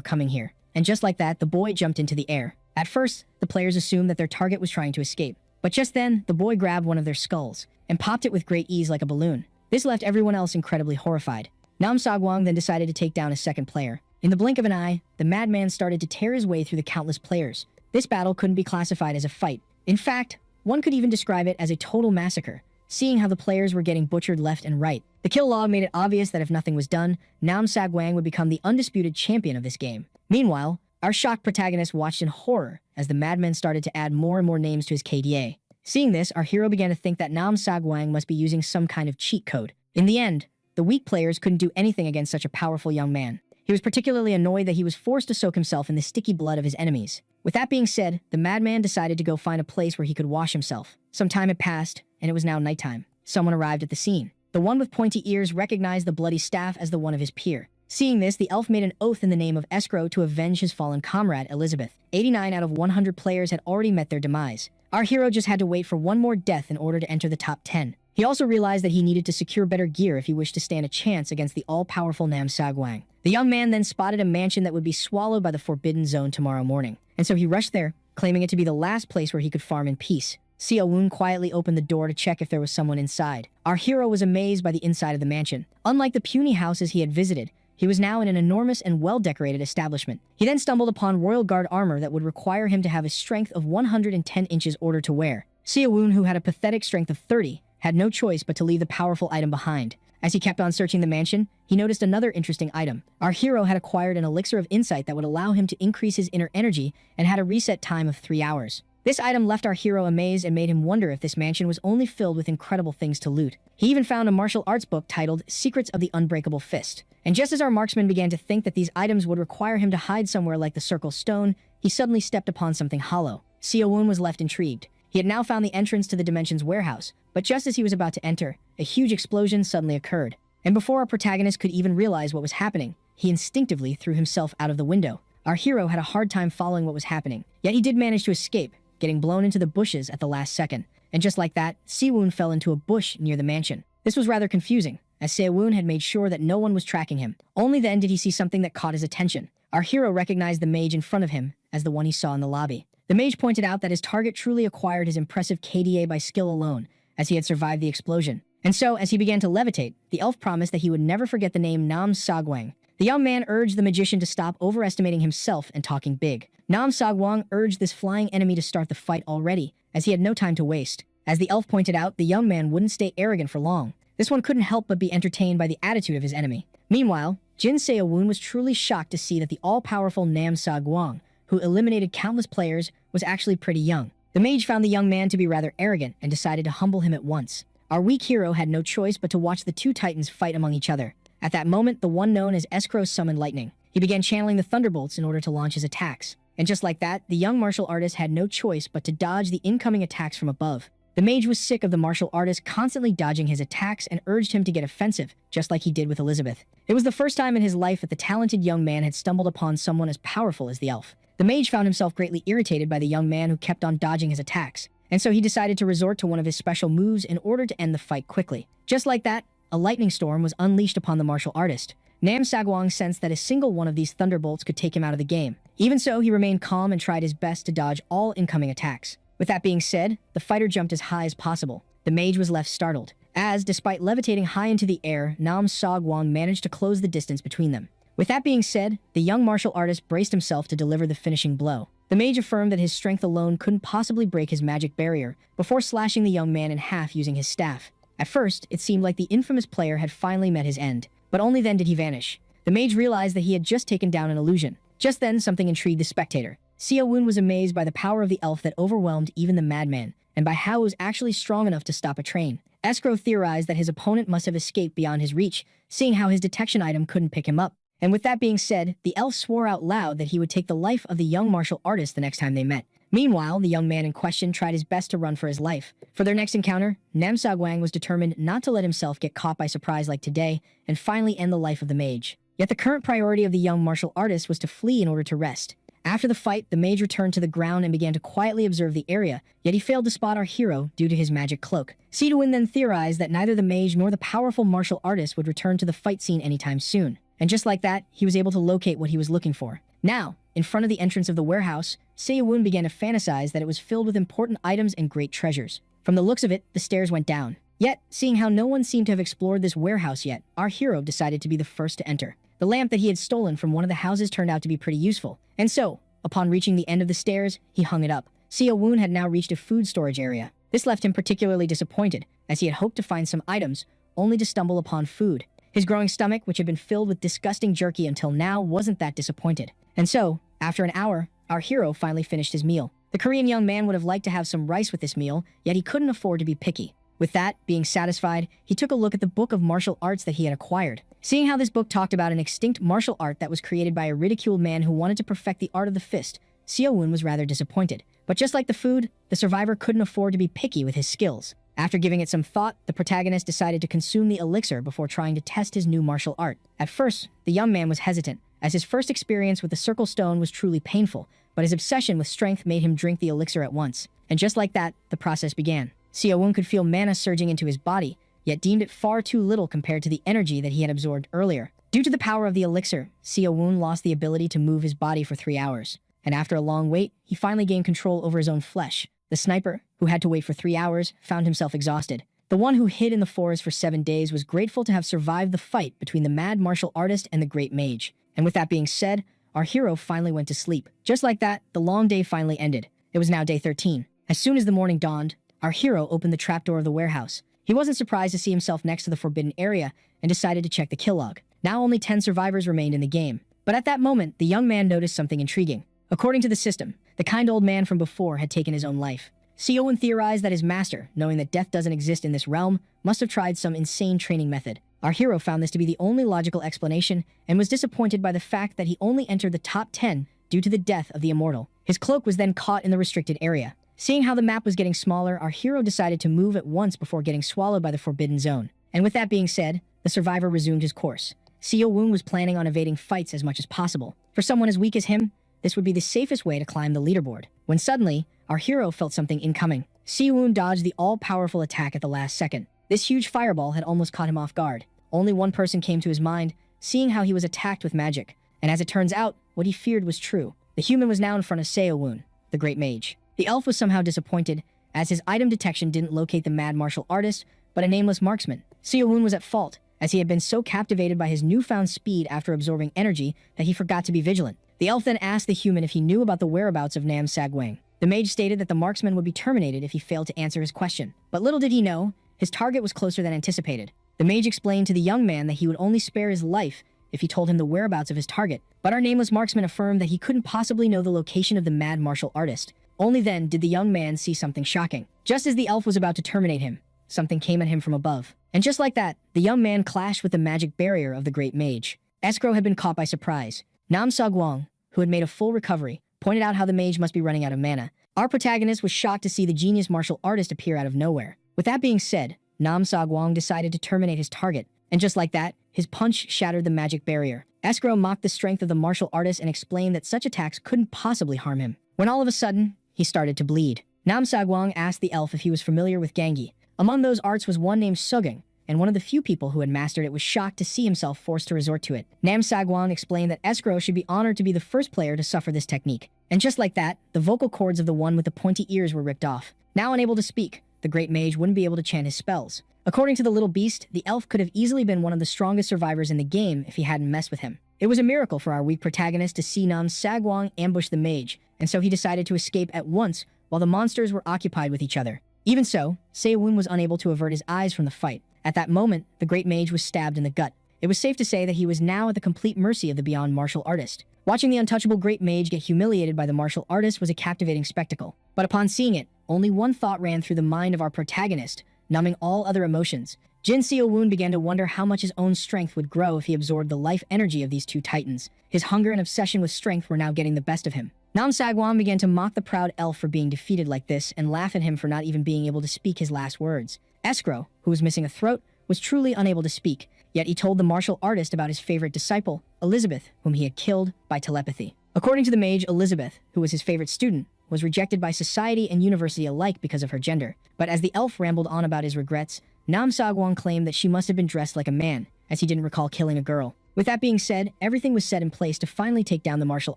coming here. And just like that, the boy jumped into the air. At first, the players assumed that their target was trying to escape. But just then, the boy grabbed one of their skulls and popped it with great ease like a balloon. This left everyone else incredibly horrified. Nam Sagwang then decided to take down a second player. In the blink of an eye, the madman started to tear his way through the countless players. This battle couldn't be classified as a fight. In fact, one could even describe it as a total massacre, seeing how the players were getting butchered left and right. The kill log made it obvious that if nothing was done, Nam Sagwang would become the undisputed champion of this game. Meanwhile, our shocked protagonist watched in horror as the madman started to add more and more names to his KDA. Seeing this, our hero began to think that Nam Sagwang must be using some kind of cheat code. In the end, the weak players couldn't do anything against such a powerful young man. He was particularly annoyed that he was forced to soak himself in the sticky blood of his enemies. With that being said, the madman decided to go find a place where he could wash himself. Some time had passed, and it was now nighttime. Someone arrived at the scene. The one with pointy ears recognized the bloody staff as the one of his peer. Seeing this, the elf made an oath in the name of Escrow to avenge his fallen comrade, Elizabeth. 89 out of 100 players had already met their demise. Our hero just had to wait for one more death in order to enter the top 10. He also realized that he needed to secure better gear if he wished to stand a chance against the all-powerful Nam Sagwang. The young man then spotted a mansion that would be swallowed by the Forbidden Zone tomorrow morning, and so he rushed there, claiming it to be the last place where he could farm in peace. Sia-woon quietly opened the door to check if there was someone inside. Our hero was amazed by the inside of the mansion. Unlike the puny houses he had visited, he was now in an enormous and well-decorated establishment. He then stumbled upon Royal Guard armor that would require him to have a strength of 110 inches order to wear. Sia-woon, who had a pathetic strength of 30, had no choice but to leave the powerful item behind. As he kept on searching the mansion, he noticed another interesting item. Our hero had acquired an elixir of insight that would allow him to increase his inner energy and had a reset time of 3 hours. This item left our hero amazed and made him wonder if this mansion was only filled with incredible things to loot. He even found a martial arts book titled Secrets of the Unbreakable Fist. And just as our marksman began to think that these items would require him to hide somewhere like the Circle Stone, he suddenly stepped upon something hollow. Sia-woon was left intrigued. He had now found the entrance to the Dimensions warehouse, but just as he was about to enter, a huge explosion suddenly occurred. And before our protagonist could even realize what was happening, he instinctively threw himself out of the window. Our hero had a hard time following what was happening, yet he did manage to escape, getting blown into the bushes at the last second. And just like that, Sia-woon fell into a bush near the mansion. This was rather confusing, as Sia-woon had made sure that no one was tracking him. Only then did he see something that caught his attention. Our hero recognized the mage in front of him as the one he saw in the lobby. The mage pointed out that his target truly acquired his impressive KDA by skill alone, as he had survived the explosion. And so, as he began to levitate, the elf promised that he would never forget the name Nam Sagwang. The young man urged the magician to stop overestimating himself and talking big. Nam Sagwang urged this flying enemy to start the fight already, as he had no time to waste. As the elf pointed out, the young man wouldn't stay arrogant for long. This one couldn't help but be entertained by the attitude of his enemy. Meanwhile, Jin Sia-woon was truly shocked to see that the all-powerful Nam Sagwang, who eliminated countless players, was actually pretty young. The mage found the young man to be rather arrogant and decided to humble him at once. Our weak hero had no choice but to watch the two titans fight among each other. At that moment, the one known as Escrow summoned lightning. He began channeling the thunderbolts in order to launch his attacks. And just like that, the young martial artist had no choice but to dodge the incoming attacks from above. The mage was sick of the martial artist constantly dodging his attacks and urged him to get offensive, just like he did with Elizabeth. It was the first time in his life that the talented young man had stumbled upon someone as powerful as the elf. The mage found himself greatly irritated by the young man who kept on dodging his attacks, and so he decided to resort to one of his special moves in order to end the fight quickly. Just like that, a lightning storm was unleashed upon the martial artist. Nam Sagwang sensed that a single one of these thunderbolts could take him out of the game. Even so, he remained calm and tried his best to dodge all incoming attacks. With that being said, the fighter jumped as high as possible. The mage was left startled, as, despite levitating high into the air, Nam Sagwang managed to close the distance between them. With that being said, the young martial artist braced himself to deliver the finishing blow. The mage affirmed that his strength alone couldn't possibly break his magic barrier, before slashing the young man in half using his staff. At first, it seemed like the infamous player had finally met his end, but only then did he vanish. The mage realized that he had just taken down an illusion. Just then, something intrigued the spectator. Sia-woon was amazed by the power of the elf that overwhelmed even the madman, and by how it was actually strong enough to stop a train. Escrow theorized that his opponent must have escaped beyond his reach, seeing how his detection item couldn't pick him up. And with that being said, the elf swore out loud that he would take the life of the young martial artist the next time they met. Meanwhile, the young man in question tried his best to run for his life. For their next encounter, Nam Sagwang was determined not to let himself get caught by surprise like today, and finally end the life of the mage. Yet the current priority of the young martial artist was to flee in order to rest. After the fight, the mage returned to the ground and began to quietly observe the area, yet he failed to spot our hero due to his magic cloak. Sidoin then theorized that neither the mage nor the powerful martial artist would return to the fight scene anytime soon. And just like that, he was able to locate what he was looking for. Now, in front of the entrance of the warehouse, Seo-woon began to fantasize that it was filled with important items and great treasures. From the looks of it, the stairs went down. Yet, seeing how no one seemed to have explored this warehouse yet, our hero decided to be the first to enter. The lamp that he had stolen from one of the houses turned out to be pretty useful, and so, upon reaching the end of the stairs, he hung it up. Seo-woon had now reached a food storage area. This left him particularly disappointed, as he had hoped to find some items, only to stumble upon food. His growing stomach, which had been filled with disgusting jerky until now, wasn't that disappointed. And so, after an hour, our hero finally finished his meal. The Korean young man would have liked to have some rice with this meal, yet he couldn't afford to be picky. With that, being satisfied, he took a look at the book of martial arts that he had acquired. Seeing how this book talked about an extinct martial art that was created by a ridiculed man who wanted to perfect the art of the fist, Seo-woon was rather disappointed. But just like the food, the survivor couldn't afford to be picky with his skills. After giving it some thought, the protagonist decided to consume the elixir before trying to test his new martial art. At first, the young man was hesitant, as his first experience with the circle stone was truly painful, but his obsession with strength made him drink the elixir at once. And just like that, the process began. Seo-woon could feel mana surging into his body, yet deemed it far too little compared to the energy that he had absorbed earlier. Due to the power of the elixir, Seo-woon lost the ability to move his body for 3 hours. And after a long wait, he finally gained control over his own flesh. The sniper, who had to wait for 3 hours, found himself exhausted. The one who hid in the forest for 7 days was grateful to have survived the fight between the mad martial artist and the great mage. And with that being said, our hero finally went to sleep. Just like that, the long day finally ended. It was now day 13. As soon as the morning dawned, our hero opened the trapdoor of the warehouse. He wasn't surprised to see himself next to the forbidden area and decided to check the kill log. Now only 10 survivors remained in the game. But at that moment, the young man noticed something intriguing. According to the system, the kind old man from before had taken his own life. Seo-woon theorized that his master, knowing that death doesn't exist in this realm, must have tried some insane training method. Our hero found this to be the only logical explanation and was disappointed by the fact that he only entered the top 10 due to the death of the immortal. His cloak was then caught in the restricted area. Seeing how the map was getting smaller, our hero decided to move at once before getting swallowed by the forbidden zone. And with that being said, the survivor resumed his course. Seo-woon was planning on evading fights as much as possible. For someone as weak as him, this would be the safest way to climb the leaderboard. When suddenly, our hero felt something incoming. Seo-woon dodged the all-powerful attack at the last second. This huge fireball had almost caught him off guard. Only one person came to his mind, seeing how he was attacked with magic. And as it turns out, what he feared was true. The human was now in front of Seo-woon, the great mage. The elf was somehow disappointed, as his item detection didn't locate the mad martial artist, but a nameless marksman. Seo-woon was at fault, as he had been so captivated by his newfound speed after absorbing energy that he forgot to be vigilant. The elf then asked the human if he knew about the whereabouts of Nam Sagwang. The mage stated that the marksman would be terminated if he failed to answer his question. But little did he know, his target was closer than anticipated. The mage explained to the young man that he would only spare his life if he told him the whereabouts of his target. But our nameless marksman affirmed that he couldn't possibly know the location of the mad martial artist. Only then did the young man see something shocking. Just as the elf was about to terminate him, something came at him from above. And just like that, the young man clashed with the magic barrier of the great mage. Escrow had been caught by surprise. Nam Sagwang, who had made a full recovery, pointed out how the mage must be running out of mana. Our protagonist was shocked to see the genius martial artist appear out of nowhere. With that being said, Nam Sagwang decided to terminate his target. And just like that, his punch shattered the magic barrier. Escrow mocked the strength of the martial artist and explained that such attacks couldn't possibly harm him. When all of a sudden, he started to bleed. Nam Sagwang asked the elf if he was familiar with Gangi. Among those arts was one named Sugeng, and one of the few people who had mastered it was shocked to see himself forced to resort to it. Nam Sagwang explained that Escrow should be honored to be the first player to suffer this technique. And just like that, the vocal cords of the one with the pointy ears were ripped off. Now unable to speak, the great mage wouldn't be able to chant his spells. According to the little beast, the elf could have easily been one of the strongest survivors in the game if he hadn't messed with him. It was a miracle for our weak protagonist to see Nam Sagwang ambush the mage, and so he decided to escape at once while the monsters were occupied with each other. Even so, Seo-woon was unable to avert his eyes from the fight. At that moment, the great mage was stabbed in the gut. It was safe to say that he was now at the complete mercy of the beyond martial artist. Watching the untouchable great mage get humiliated by the martial artist was a captivating spectacle. But upon seeing it, only one thought ran through the mind of our protagonist, numbing all other emotions. Jin Seo-woon began to wonder how much his own strength would grow if he absorbed the life energy of these two titans. His hunger and obsession with strength were now getting the best of him. Nam Sagwang began to mock the proud elf for being defeated like this and laugh at him for not even being able to speak his last words. Escrow, who was missing a throat, was truly unable to speak, yet he told the martial artist about his favorite disciple, Elizabeth, whom he had killed by telepathy. According to the mage, Elizabeth, who was his favorite student, was rejected by society and university alike because of her gender. But as the elf rambled on about his regrets, Nam Sagwang claimed that she must have been dressed like a man, as he didn't recall killing a girl. With that being said, everything was set in place to finally take down the martial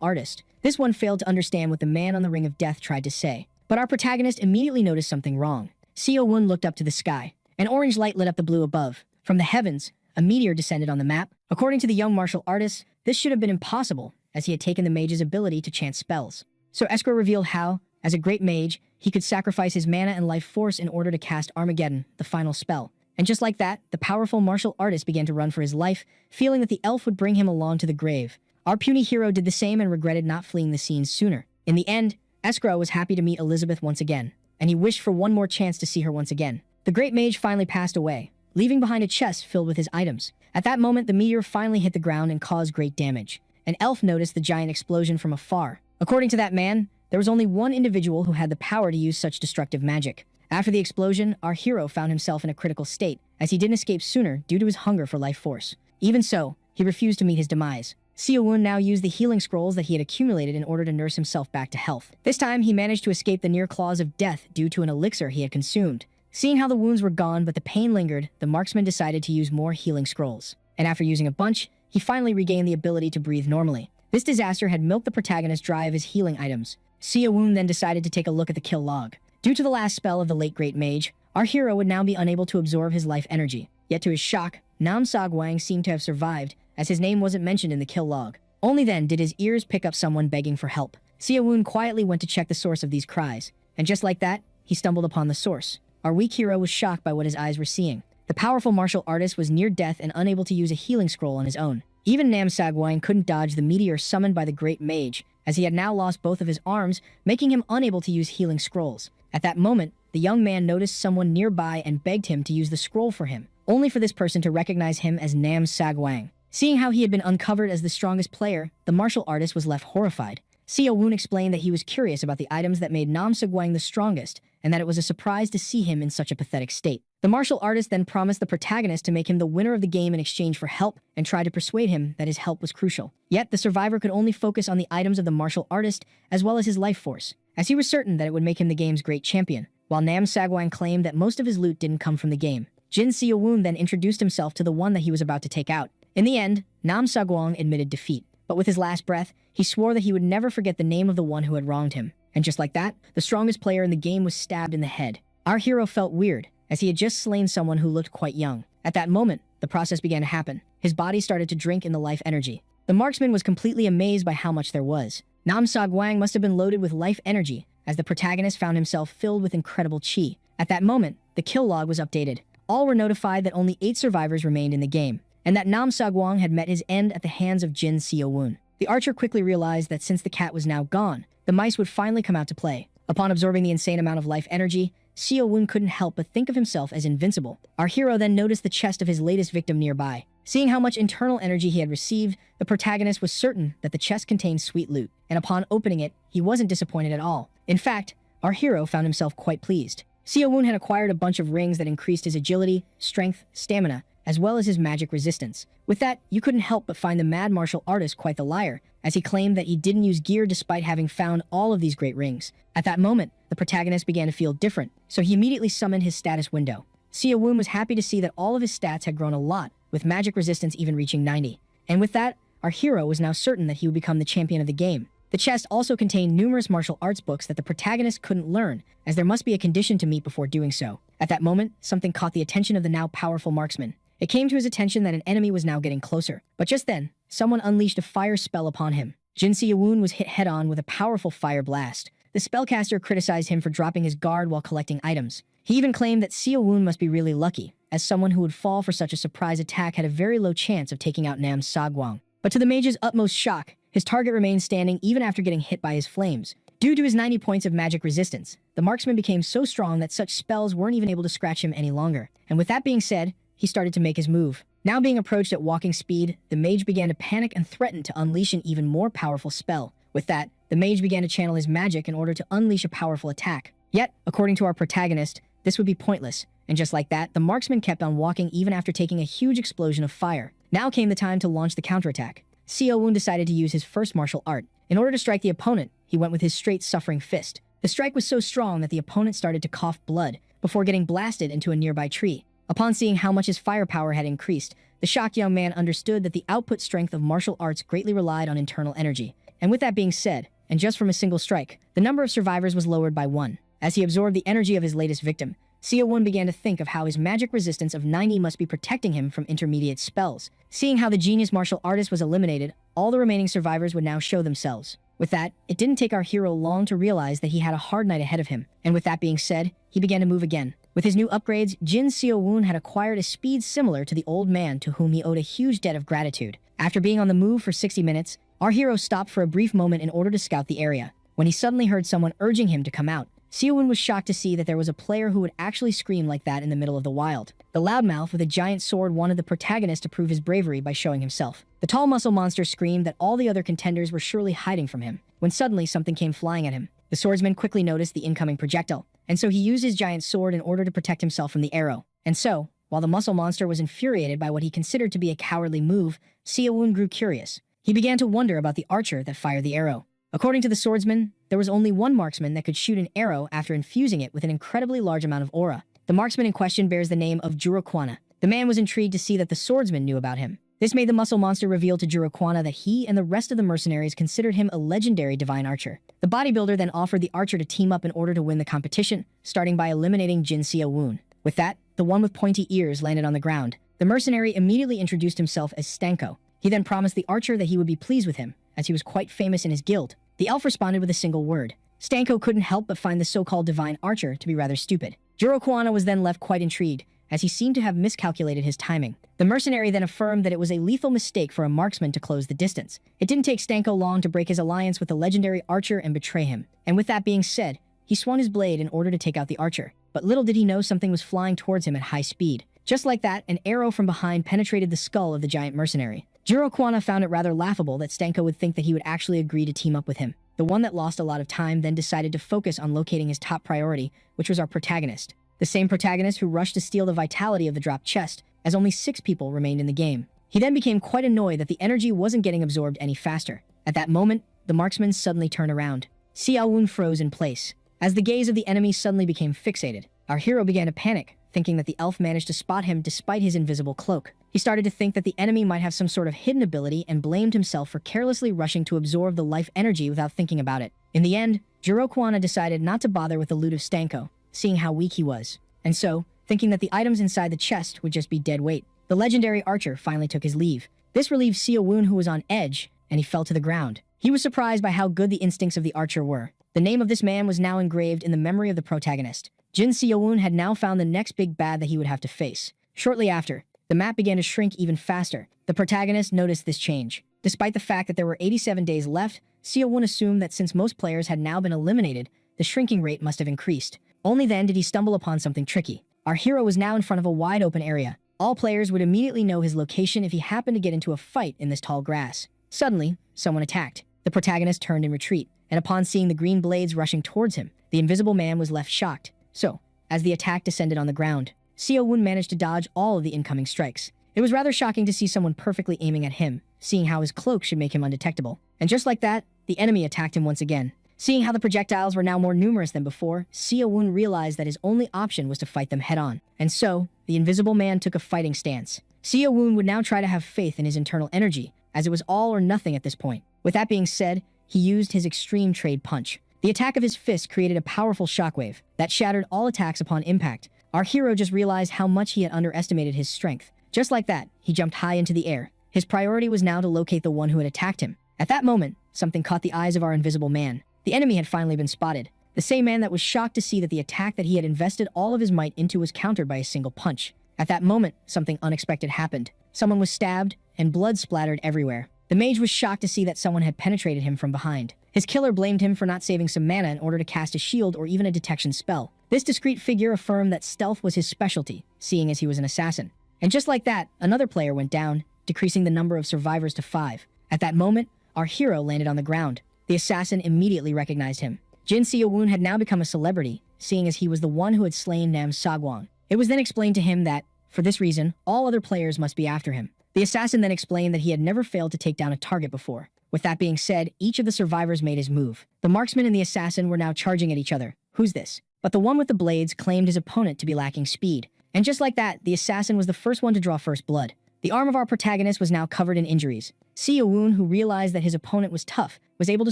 artist. This one failed to understand what the man on the ring of death tried to say. But our protagonist immediately noticed something wrong. Seo-Woon looked up to the sky. An orange light lit up the blue above. From the heavens, a meteor descended on the map. According to the young martial artist, this should have been impossible, as he had taken the mage's ability to chant spells. So Escrow revealed how, as a great mage, he could sacrifice his mana and life force in order to cast Armageddon, the final spell. And just like that, the powerful martial artist began to run for his life, feeling that the elf would bring him along to the grave. Our puny hero did the same and regretted not fleeing the scene sooner. In the end, Escrow was happy to meet Elizabeth once again, and he wished for one more chance to see her once again. The great mage finally passed away, leaving behind a chest filled with his items. At that moment, the meteor finally hit the ground and caused great damage. An elf noticed the giant explosion from afar. According to that man, there was only one individual who had the power to use such destructive magic. After the explosion, our hero found himself in a critical state, as he didn't escape sooner due to his hunger for life force. Even so, he refused to meet his demise. Seo-Woon now used the healing scrolls that he had accumulated in order to nurse himself back to health. This time, he managed to escape the near claws of death due to an elixir he had consumed. Seeing how the wounds were gone but the pain lingered, the marksman decided to use more healing scrolls. And after using a bunch, he finally regained the ability to breathe normally. This disaster had milked the protagonist dry of his healing items. Seo-Woon then decided to take a look at the kill log. Due to the last spell of the late great mage, our hero would now be unable to absorb his life energy. Yet to his shock, Nam Sagwang seemed to have survived, as his name wasn't mentioned in the kill log. Only then did his ears pick up someone begging for help. Seo-Woon quietly went to check the source of these cries, and just like that, he stumbled upon the source. Our weak hero was shocked by what his eyes were seeing. The powerful martial artist was near death and unable to use a healing scroll on his own. Even Nam Sagwang couldn't dodge the meteor summoned by the great mage, as he had now lost both of his arms, making him unable to use healing scrolls. At that moment, the young man noticed someone nearby and begged him to use the scroll for him, only for this person to recognize him as Nam Sagwang. Seeing how he had been uncovered as the strongest player, the martial artist was left horrified. Seo-Woon explained that he was curious about the items that made Nam Sagwang the strongest, and that it was a surprise to see him in such a pathetic state. The martial artist then promised the protagonist to make him the winner of the game in exchange for help and tried to persuade him that his help was crucial. Yet, the survivor could only focus on the items of the martial artist as well as his life force, as he was certain that it would make him the game's great champion, while Nam Sagwang claimed that most of his loot didn't come from the game. Jin Seo-Woon then introduced himself to the one that he was about to take out. In the end, Nam Sagwang admitted defeat, but with his last breath, he swore that he would never forget the name of the one who had wronged him. And just like that, the strongest player in the game was stabbed in the head. Our hero felt weird, as he had just slain someone who looked quite young. At that moment, the process began to happen. His body started to drink in the life energy. The marksman was completely amazed by how much there was. Nam Sagwang must have been loaded with life energy, as the protagonist found himself filled with incredible chi. At that moment, the kill log was updated. All were notified that only 8 survivors remained in the game, and that Nam Sagwang had met his end at the hands of Jin Seo-Woon. The archer quickly realized that since the cat was now gone, the mice would finally come out to play. Upon absorbing the insane amount of life energy, Seo-Woon couldn't help but think of himself as invincible. Our hero then noticed the chest of his latest victim nearby. Seeing how much internal energy he had received, the protagonist was certain that the chest contained sweet loot, and upon opening it, he wasn't disappointed at all. In fact, our hero found himself quite pleased. Seo-Woon had acquired a bunch of rings that increased his agility, strength, stamina, as well as his magic resistance. With that, you couldn't help but find the mad martial artist quite the liar, as he claimed that he didn't use gear despite having found all of these great rings. At that moment, the protagonist began to feel different, so he immediately summoned his status window. Seo-Woon was happy to see that all of his stats had grown a lot, with magic resistance even reaching 90. And with that, our hero was now certain that he would become the champion of the game. The chest also contained numerous martial arts books that the protagonist couldn't learn, as there must be a condition to meet before doing so. At that moment, something caught the attention of the now powerful marksman. It came to his attention that an enemy was now getting closer. But just then, someone unleashed a fire spell upon him. Jin Seo-Woon was hit head-on with a powerful fire blast. The spellcaster criticized him for dropping his guard while collecting items. He even claimed that Seo-Woon must be really lucky, as someone who would fall for such a surprise attack had a very low chance of taking out Nam Sagwang. But to the mage's utmost shock, his target remained standing even after getting hit by his flames. Due to his 90 points of magic resistance, the marksman became so strong that such spells weren't even able to scratch him any longer. And with that being said, he started to make his move. Now being approached at walking speed, the mage began to panic and threaten to unleash an even more powerful spell. With that, the mage began to channel his magic in order to unleash a powerful attack. Yet, according to our protagonist, this would be pointless. And just like that, the marksman kept on walking even after taking a huge explosion of fire. Now came the time to launch the counterattack. Seo-Woon decided to use his first martial art. In order to strike the opponent, he went with his straight suffering fist. The strike was so strong that the opponent started to cough blood before getting blasted into a nearby tree. Upon seeing how much his firepower had increased, the shocked young man understood that the output strength of martial arts greatly relied on internal energy. And with that being said, and just from a single strike, the number of survivors was lowered by 1. As he absorbed the energy of his latest victim, Seo-won began to think of how his magic resistance of 90 must be protecting him from intermediate spells. Seeing how the genius martial artist was eliminated, all the remaining survivors would now show themselves. With that, it didn't take our hero long to realize that he had a hard night ahead of him. And with that being said, he began to move again. With his new upgrades, Jin Seo-won had acquired a speed similar to the old man to whom he owed a huge debt of gratitude. After being on the move for 60 minutes, our hero stopped for a brief moment in order to scout the area. When he suddenly heard someone urging him to come out, Seo-won was shocked to see that there was a player who would actually scream like that in the middle of the wild. The loudmouth with a giant sword wanted the protagonist to prove his bravery by showing himself. The tall muscle monster screamed that all the other contenders were surely hiding from him, when suddenly something came flying at him. The swordsman quickly noticed the incoming projectile, and so he used his giant sword in order to protect himself from the arrow. And so, while the muscle monster was infuriated by what he considered to be a cowardly move, Seo-won grew curious. He began to wonder about the archer that fired the arrow. According to the swordsman, there was only one marksman that could shoot an arrow after infusing it with an incredibly large amount of aura. The marksman in question bears the name of Jurokwana. The man was intrigued to see that the swordsman knew about him. This made the muscle monster reveal to Jurokwana that he and the rest of the mercenaries considered him a legendary divine archer. The bodybuilder then offered the archer to team up in order to win the competition, starting by eliminating Jin Seo-won. With that, the one with pointy ears landed on the ground. The mercenary immediately introduced himself as Stanko. He then promised the archer that he would be pleased with him, as he was quite famous in his guild. The elf responded with a single word. Stanko couldn't help but find the so-called divine archer to be rather stupid. Jurokwana was then left quite intrigued, as he seemed to have miscalculated his timing. The mercenary then affirmed that it was a lethal mistake for a marksman to close the distance. It didn't take Stanko long to break his alliance with the legendary archer and betray him. And with that being said, he swung his blade in order to take out the archer. But little did he know something was flying towards him at high speed. Just like that, an arrow from behind penetrated the skull of the giant mercenary. Jurokwana found it rather laughable that Stanko would think that he would actually agree to team up with him. The one that lost a lot of time then decided to focus on locating his top priority, which was our protagonist. The same protagonist who rushed to steal the vitality of the dropped chest, as only 6 people remained in the game. He then became quite annoyed that the energy wasn't getting absorbed any faster. At that moment, the marksman suddenly turned around. Seo-won froze in place. As the gaze of the enemy suddenly became fixated, our hero began to panic, thinking that the elf managed to spot him despite his invisible cloak. He started to think that the enemy might have some sort of hidden ability and blamed himself for carelessly rushing to absorb the life energy without thinking about it. In the end, Jurokwana decided not to bother with the loot of Stanko, seeing how weak he was. And so, thinking that the items inside the chest would just be dead weight, the legendary archer finally took his leave. This relieved Seo-won, who was on edge, and he fell to the ground. He was surprised by how good the instincts of the archer were. The name of this man was now engraved in the memory of the protagonist. Jin Seo-won had now found the next big bad that he would have to face. Shortly after, the map began to shrink even faster. The protagonist noticed this change. Despite the fact that there were 87 days left, Seo-won assumed that since most players had now been eliminated, the shrinking rate must have increased. Only then did he stumble upon something tricky. Our hero was now in front of a wide open area. All players would immediately know his location if he happened to get into a fight in this tall grass. Suddenly, someone attacked. The protagonist turned in retreat, and upon seeing the green blades rushing towards him, the invisible man was left shocked. So, as the attack descended on the ground, Seo-won managed to dodge all of the incoming strikes. It was rather shocking to see someone perfectly aiming at him, seeing how his cloak should make him undetectable. And just like that, the enemy attacked him once again. Seeing how the projectiles were now more numerous than before, Seo-won realized that his only option was to fight them head-on. And so, the invisible man took a fighting stance. Seo-won would now try to have faith in his internal energy, as it was all or nothing at this point. With that being said, he used his extreme trade punch. The attack of his fist created a powerful shockwave that shattered all attacks upon impact. Our hero just realized how much he had underestimated his strength. Just like that, he jumped high into the air. His priority was now to locate the one who had attacked him. At that moment, something caught the eyes of our invisible man. The enemy had finally been spotted. The same man that was shocked to see that the attack that he had invested all of his might into was countered by a single punch. At that moment, something unexpected happened. Someone was stabbed, and blood splattered everywhere. The mage was shocked to see that someone had penetrated him from behind. His killer blamed him for not saving some mana in order to cast a shield or even a detection spell. This discreet figure affirmed that stealth was his specialty, seeing as he was an assassin. And just like that, another player went down, decreasing the number of survivors to 5. At that moment, our hero landed on the ground. The assassin immediately recognized him. Jin Seo-won had now become a celebrity, seeing as he was the one who had slain Nam Sagwang. It was then explained to him that, for this reason, all other players must be after him. The assassin then explained that he had never failed to take down a target before. With that being said, each of the survivors made his move. The marksman and the assassin were now charging at each other. Who's this? But the one with the blades claimed his opponent to be lacking speed. And just like that, the assassin was the first one to draw first blood. The arm of our protagonist was now covered in injuries. Woon, who realized that his opponent was tough, was able to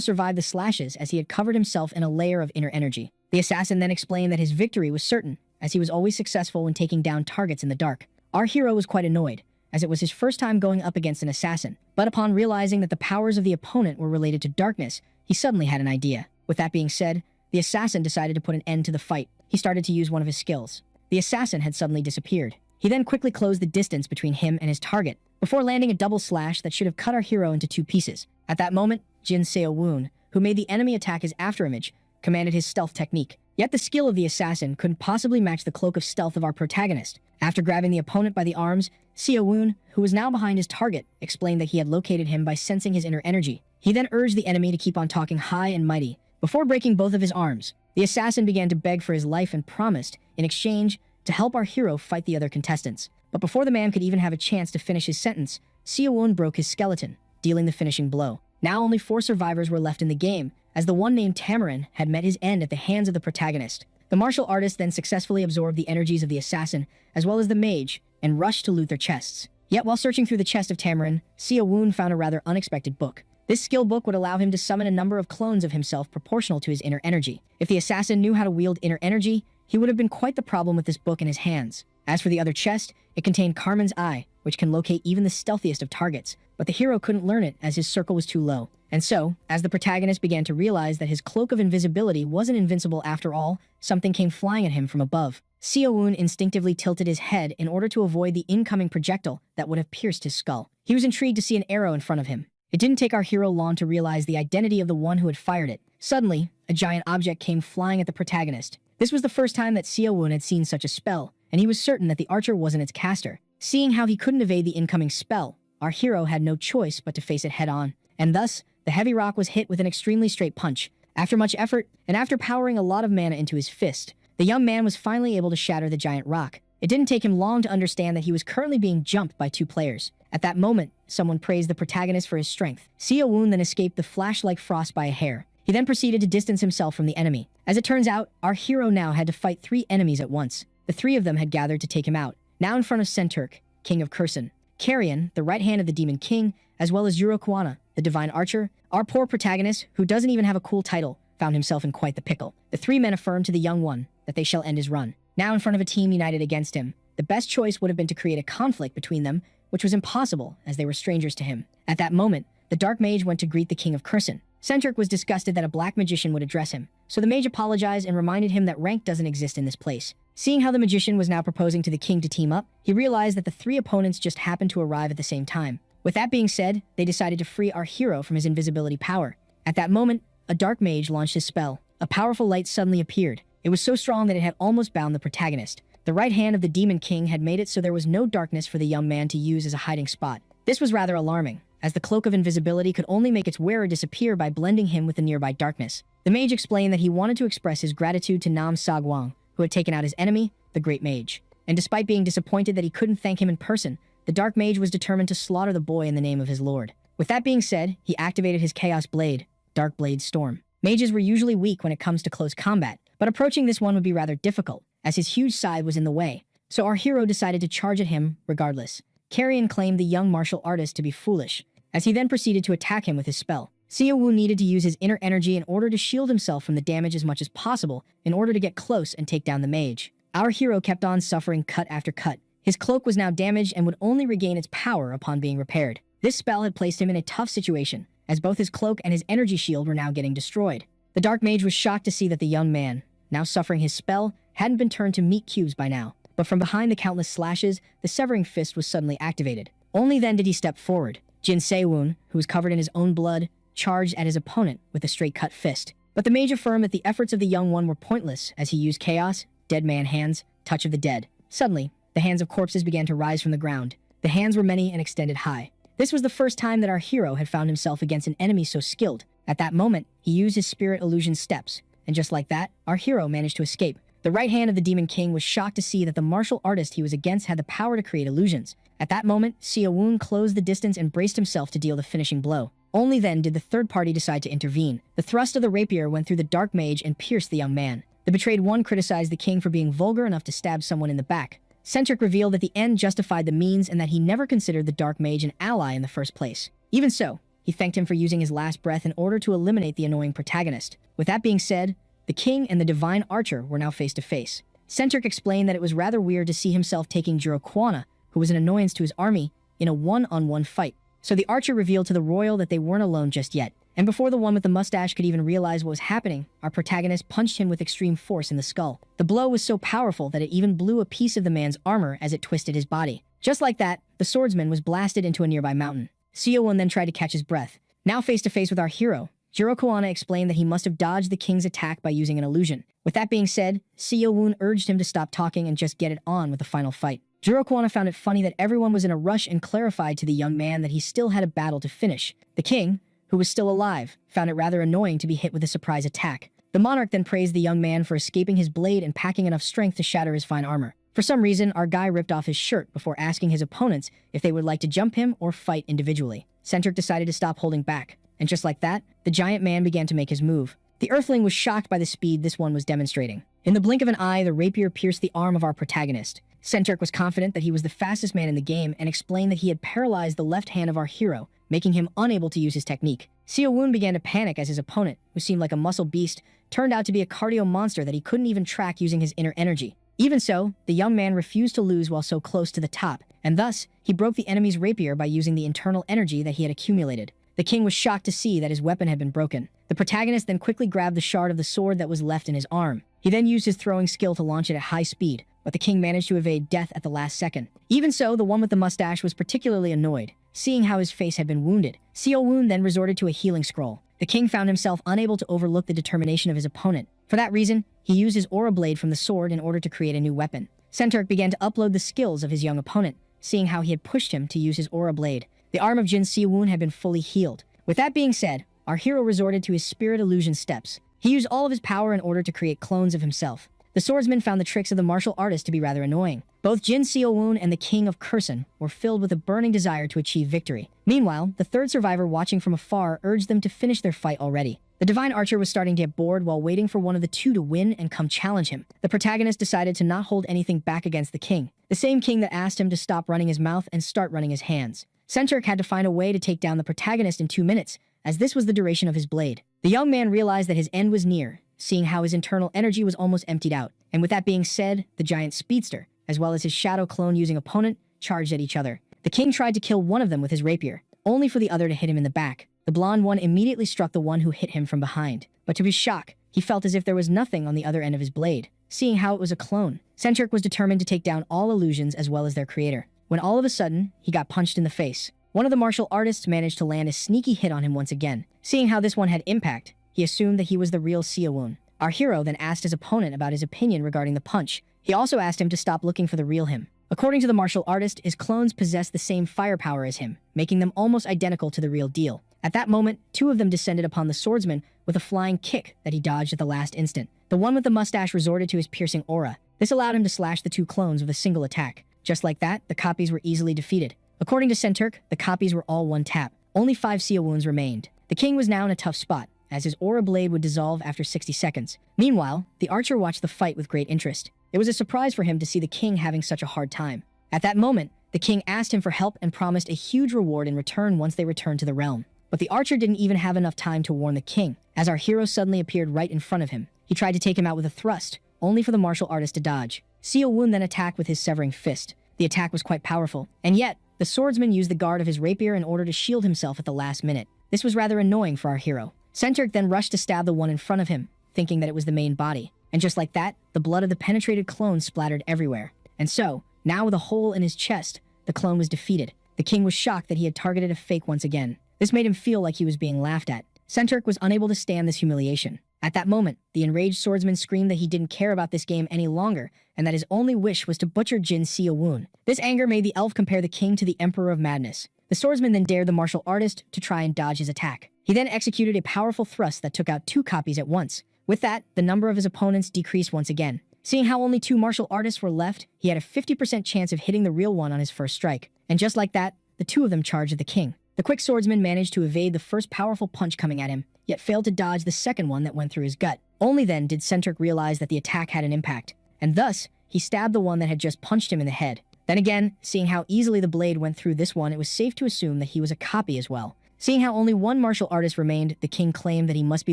survive the slashes as he had covered himself in a layer of inner energy. The assassin then explained that his victory was certain, as he was always successful when taking down targets in the dark. Our hero was quite annoyed, as it was his first time going up against an assassin. But upon realizing that the powers of the opponent were related to darkness, he suddenly had an idea. With that being said, the assassin decided to put an end to the fight. He started to use one of his skills. The assassin had suddenly disappeared. He then quickly closed the distance between him and his target, before landing a double slash that should have cut our hero into 2 pieces. At that moment, Woon, who made the enemy attack his afterimage, commanded his stealth technique. Yet the skill of the assassin couldn't possibly match the cloak of stealth of our protagonist. After grabbing the opponent by the arms, Woon, who was now behind his target, explained that he had located him by sensing his inner energy. He then urged the enemy to keep on talking high and mighty. Before breaking both of his arms, the assassin began to beg for his life and promised, in exchange, to help our hero fight the other contestants. But before the man could even have a chance to finish his sentence, Woon broke his skeleton, dealing the finishing blow. Now only 4 survivors were left in the game, as the one named Tamarin had met his end at the hands of the protagonist. The martial artist then successfully absorbed the energies of the assassin, as well as the mage, and rushed to loot their chests. Yet while searching through the chest of Tamarin, Woon found a rather unexpected book. This skill book would allow him to summon a number of clones of himself proportional to his inner energy. If the assassin knew how to wield inner energy, he would have been quite the problem with this book in his hands. As for the other chest, it contained Carmen's Eye, which can locate even the stealthiest of targets, but the hero couldn't learn it as his circle was too low. And so, as the protagonist began to realize that his cloak of invisibility wasn't invincible after all, something came flying at him from above. Woon instinctively tilted his head in order to avoid the incoming projectile that would have pierced his skull. He was intrigued to see an arrow in front of him. It didn't take our hero long to realize the identity of the one who had fired it. Suddenly, a giant object came flying at the protagonist. This was the first time that Woon had seen such a spell, and he was certain that the archer wasn't its caster. Seeing how he couldn't evade the incoming spell, our hero had no choice but to face it head-on, and thus, the heavy rock was hit with an extremely straight punch. After much effort, and after powering a lot of mana into his fist, the young man was finally able to shatter the giant rock. It didn't take him long to understand that he was currently being jumped by 2 players. At that moment, someone praised the protagonist for his strength. Woon then escaped the flash-like frost by a hair. He then proceeded to distance himself from the enemy. As it turns out, our hero now had to fight 3 enemies at once. The 3 of them had gathered to take him out. Now in front of Senturk, King of Kursan, Carrion, the right hand of the Demon King, as well as Urokwana, the Divine Archer, our poor protagonist, who doesn't even have a cool title, found himself in quite the pickle. The 3 men affirmed to the young one that they shall end his run. Now in front of a team united against him, the best choice would have been to create a conflict between them, which was impossible as they were strangers to him. At that moment, the Dark Mage went to greet the King of Kursan. Senturk was disgusted that a black magician would address him, so the mage apologized and reminded him that rank doesn't exist in this place. Seeing how the magician was now proposing to the king to team up, he realized that the 3 opponents just happened to arrive at the same time. With that being said, they decided to free our hero from his invisibility power. At that moment, a dark mage launched his spell. A powerful light suddenly appeared. It was so strong that it had almost bound the protagonist. The right hand of the Demon King had made it so there was no darkness for the young man to use as a hiding spot. This was rather alarming, as the cloak of invisibility could only make its wearer disappear by blending him with the nearby darkness. The mage explained that he wanted to express his gratitude to Nam Sagwang, who had taken out his enemy, the Great Mage. And despite being disappointed that he couldn't thank him in person, the Dark Mage was determined to slaughter the boy in the name of his lord. With that being said, he activated his Chaos Blade, Dark Blade Storm. Mages were usually weak when it comes to close combat, but approaching this one would be rather difficult, as his huge side was in the way. So our hero decided to charge at him regardless. Carrion claimed the young martial artist to be foolish, as he then proceeded to attack him with his spell. Wu needed to use his inner energy in order to shield himself from the damage as much as possible in order to get close and take down the mage. Our hero kept on suffering cut after cut. His cloak was now damaged and would only regain its power upon being repaired. This spell had placed him in a tough situation, as both his cloak and his energy shield were now getting destroyed. The Dark Mage was shocked to see that the young man, now suffering his spell, hadn't been turned to meat cubes by now. But from behind the countless slashes, the Severing Fist was suddenly activated. Only then did he step forward. Jin Sewon, who was covered in his own blood, charged at his opponent with a straight-cut fist. But the mage affirmed that the efforts of the young one were pointless as he used Chaos, Dead Man Hands, Touch of the Dead. Suddenly, the hands of corpses began to rise from the ground. The hands were many and extended high. This was the first time that our hero had found himself against an enemy so skilled. At that moment, he used his spirit illusion steps, and just like that, our hero managed to escape. The right hand of the Demon King was shocked to see that the martial artist he was against had the power to create illusions. At that moment, Woon closed the distance and braced himself to deal the finishing blow. Only then did the third party decide to intervene. The thrust of the rapier went through the dark mage and pierced the young man. The betrayed one criticized the king for being vulgar enough to stab someone in the back. Centric revealed that the end justified the means and that he never considered the dark mage an ally in the first place. Even so, he thanked him for using his last breath in order to eliminate the annoying protagonist. With that being said, the king and the divine archer were now face to face. Centric explained that it was rather weird to see himself taking Jirokwana, who was an annoyance to his army, in a one-on-one fight. So the archer revealed to the royal that they weren't alone just yet. And before the one with the mustache could even realize what was happening, our protagonist punched him with extreme force in the skull. The blow was so powerful that it even blew a piece of the man's armor as it twisted his body. Just like that, the swordsman was blasted into a nearby mountain. Seo-won then tried to catch his breath. Now face to face with our hero, Jirokwana explained that he must have dodged the king's attack by using an illusion. With that being said, Seo-won urged him to stop talking and just get it on with the final fight. Jirokwana found it funny that everyone was in a rush and clarified to the young man that he still had a battle to finish. The king, who was still alive, found it rather annoying to be hit with a surprise attack. The monarch then praised the young man for escaping his blade and packing enough strength to shatter his fine armor. For some reason, our guy ripped off his shirt before asking his opponents if they would like to jump him or fight individually. Centric decided to stop holding back, and just like that, the giant man began to make his move. The earthling was shocked by the speed this one was demonstrating. In the blink of an eye, the rapier pierced the arm of our protagonist. Centric was confident that he was the fastest man in the game and explained that he had paralyzed the left hand of our hero, making him unable to use his technique. Seo-won began to panic as his opponent, who seemed like a muscle beast, turned out to be a cardio monster that he couldn't even track using his inner energy. Even so, the young man refused to lose while so close to the top, and thus, he broke the enemy's rapier by using the internal energy that he had accumulated. The king was shocked to see that his weapon had been broken. The protagonist then quickly grabbed the shard of the sword that was left in his arm. He then used his throwing skill to launch it at high speed, but the king managed to evade death at the last second. Even so, the one with the mustache was particularly annoyed, seeing how his face had been wounded. Seo-won then resorted to a healing scroll. The king found himself unable to overlook the determination of his opponent. For that reason, he used his aura blade from the sword in order to create a new weapon. Centric began to upload the skills of his young opponent, seeing how he had pushed him to use his aura blade. The arm of Jin Seo-won had been fully healed. With that being said, our hero resorted to his spirit illusion steps. He used all of his power in order to create clones of himself. The swordsman found the tricks of the martial artist to be rather annoying. Both Jin Seo-won and the king of Kursan were filled with a burning desire to achieve victory. Meanwhile, the third survivor watching from afar urged them to finish their fight already. The divine archer was starting to get bored while waiting for one of the two to win and come challenge him. The protagonist decided to not hold anything back against the king, the same king that asked him to stop running his mouth and start running his hands. Centric had to find a way to take down the protagonist in 2 minutes, as this was the duration of his blade. The young man realized that his end was near, seeing how his internal energy was almost emptied out. And with that being said, the giant speedster, as well as his shadow clone using opponent, charged at each other. The king tried to kill one of them with his rapier, only for the other to hit him in the back. The blonde one immediately struck the one who hit him from behind. But to his shock, he felt as if there was nothing on the other end of his blade, seeing how it was a clone. Centric was determined to take down all illusions as well as their creator, when all of a sudden, he got punched in the face. One of the martial artists managed to land a sneaky hit on him once again. Seeing how this one had impact, he assumed that he was the real Seo-won. Our hero then asked his opponent about his opinion regarding the punch. He also asked him to stop looking for the real him. According to the martial artist, his clones possessed the same firepower as him, making them almost identical to the real deal. At that moment, 2 of them descended upon the swordsman with a flying kick that he dodged at the last instant. The one with the mustache resorted to his piercing aura. This allowed him to slash the 2 clones with a single attack. Just like that, the copies were easily defeated. According to Centric, the copies were all one tap. Only 5 Seo-wons remained. The king was now in a tough spot, as his aura blade would dissolve after 60 seconds. Meanwhile, the archer watched the fight with great interest. It was a surprise for him to see the king having such a hard time. At that moment, the king asked him for help and promised a huge reward in return once they returned to the realm. But the archer didn't even have enough time to warn the king, as our hero suddenly appeared right in front of him. He tried to take him out with a thrust, only for the martial artist to dodge. Seo-won then attacked with his severing fist. The attack was quite powerful, and yet, the swordsman used the guard of his rapier in order to shield himself at the last minute. This was rather annoying for our hero. Centric then rushed to stab the one in front of him, thinking that it was the main body. And just like that, the blood of the penetrated clone splattered everywhere. And so, now with a hole in his chest, the clone was defeated. The king was shocked that he had targeted a fake once again. This made him feel like he was being laughed at. Centric was unable to stand this humiliation. At that moment, the enraged swordsman screamed that he didn't care about this game any longer, and that his only wish was to butcher Jin Seo-won. This anger made the elf compare the king to the Emperor of Madness. The swordsman then dared the martial artist to try and dodge his attack. He then executed a powerful thrust that took out 2 copies at once. With that, the number of his opponents decreased once again. Seeing how only 2 martial artists were left, he had a 50% chance of hitting the real one on his first strike. And just like that, the 2 of them charged at the king. The quick swordsman managed to evade the first powerful punch coming at him, yet failed to dodge the second one that went through his gut. Only then did Centric realize that the attack had an impact, and thus, he stabbed the one that had just punched him in the head. Then again, seeing how easily the blade went through this one, it was safe to assume that he was a copy as well. Seeing how only one martial artist remained, the king claimed that he must be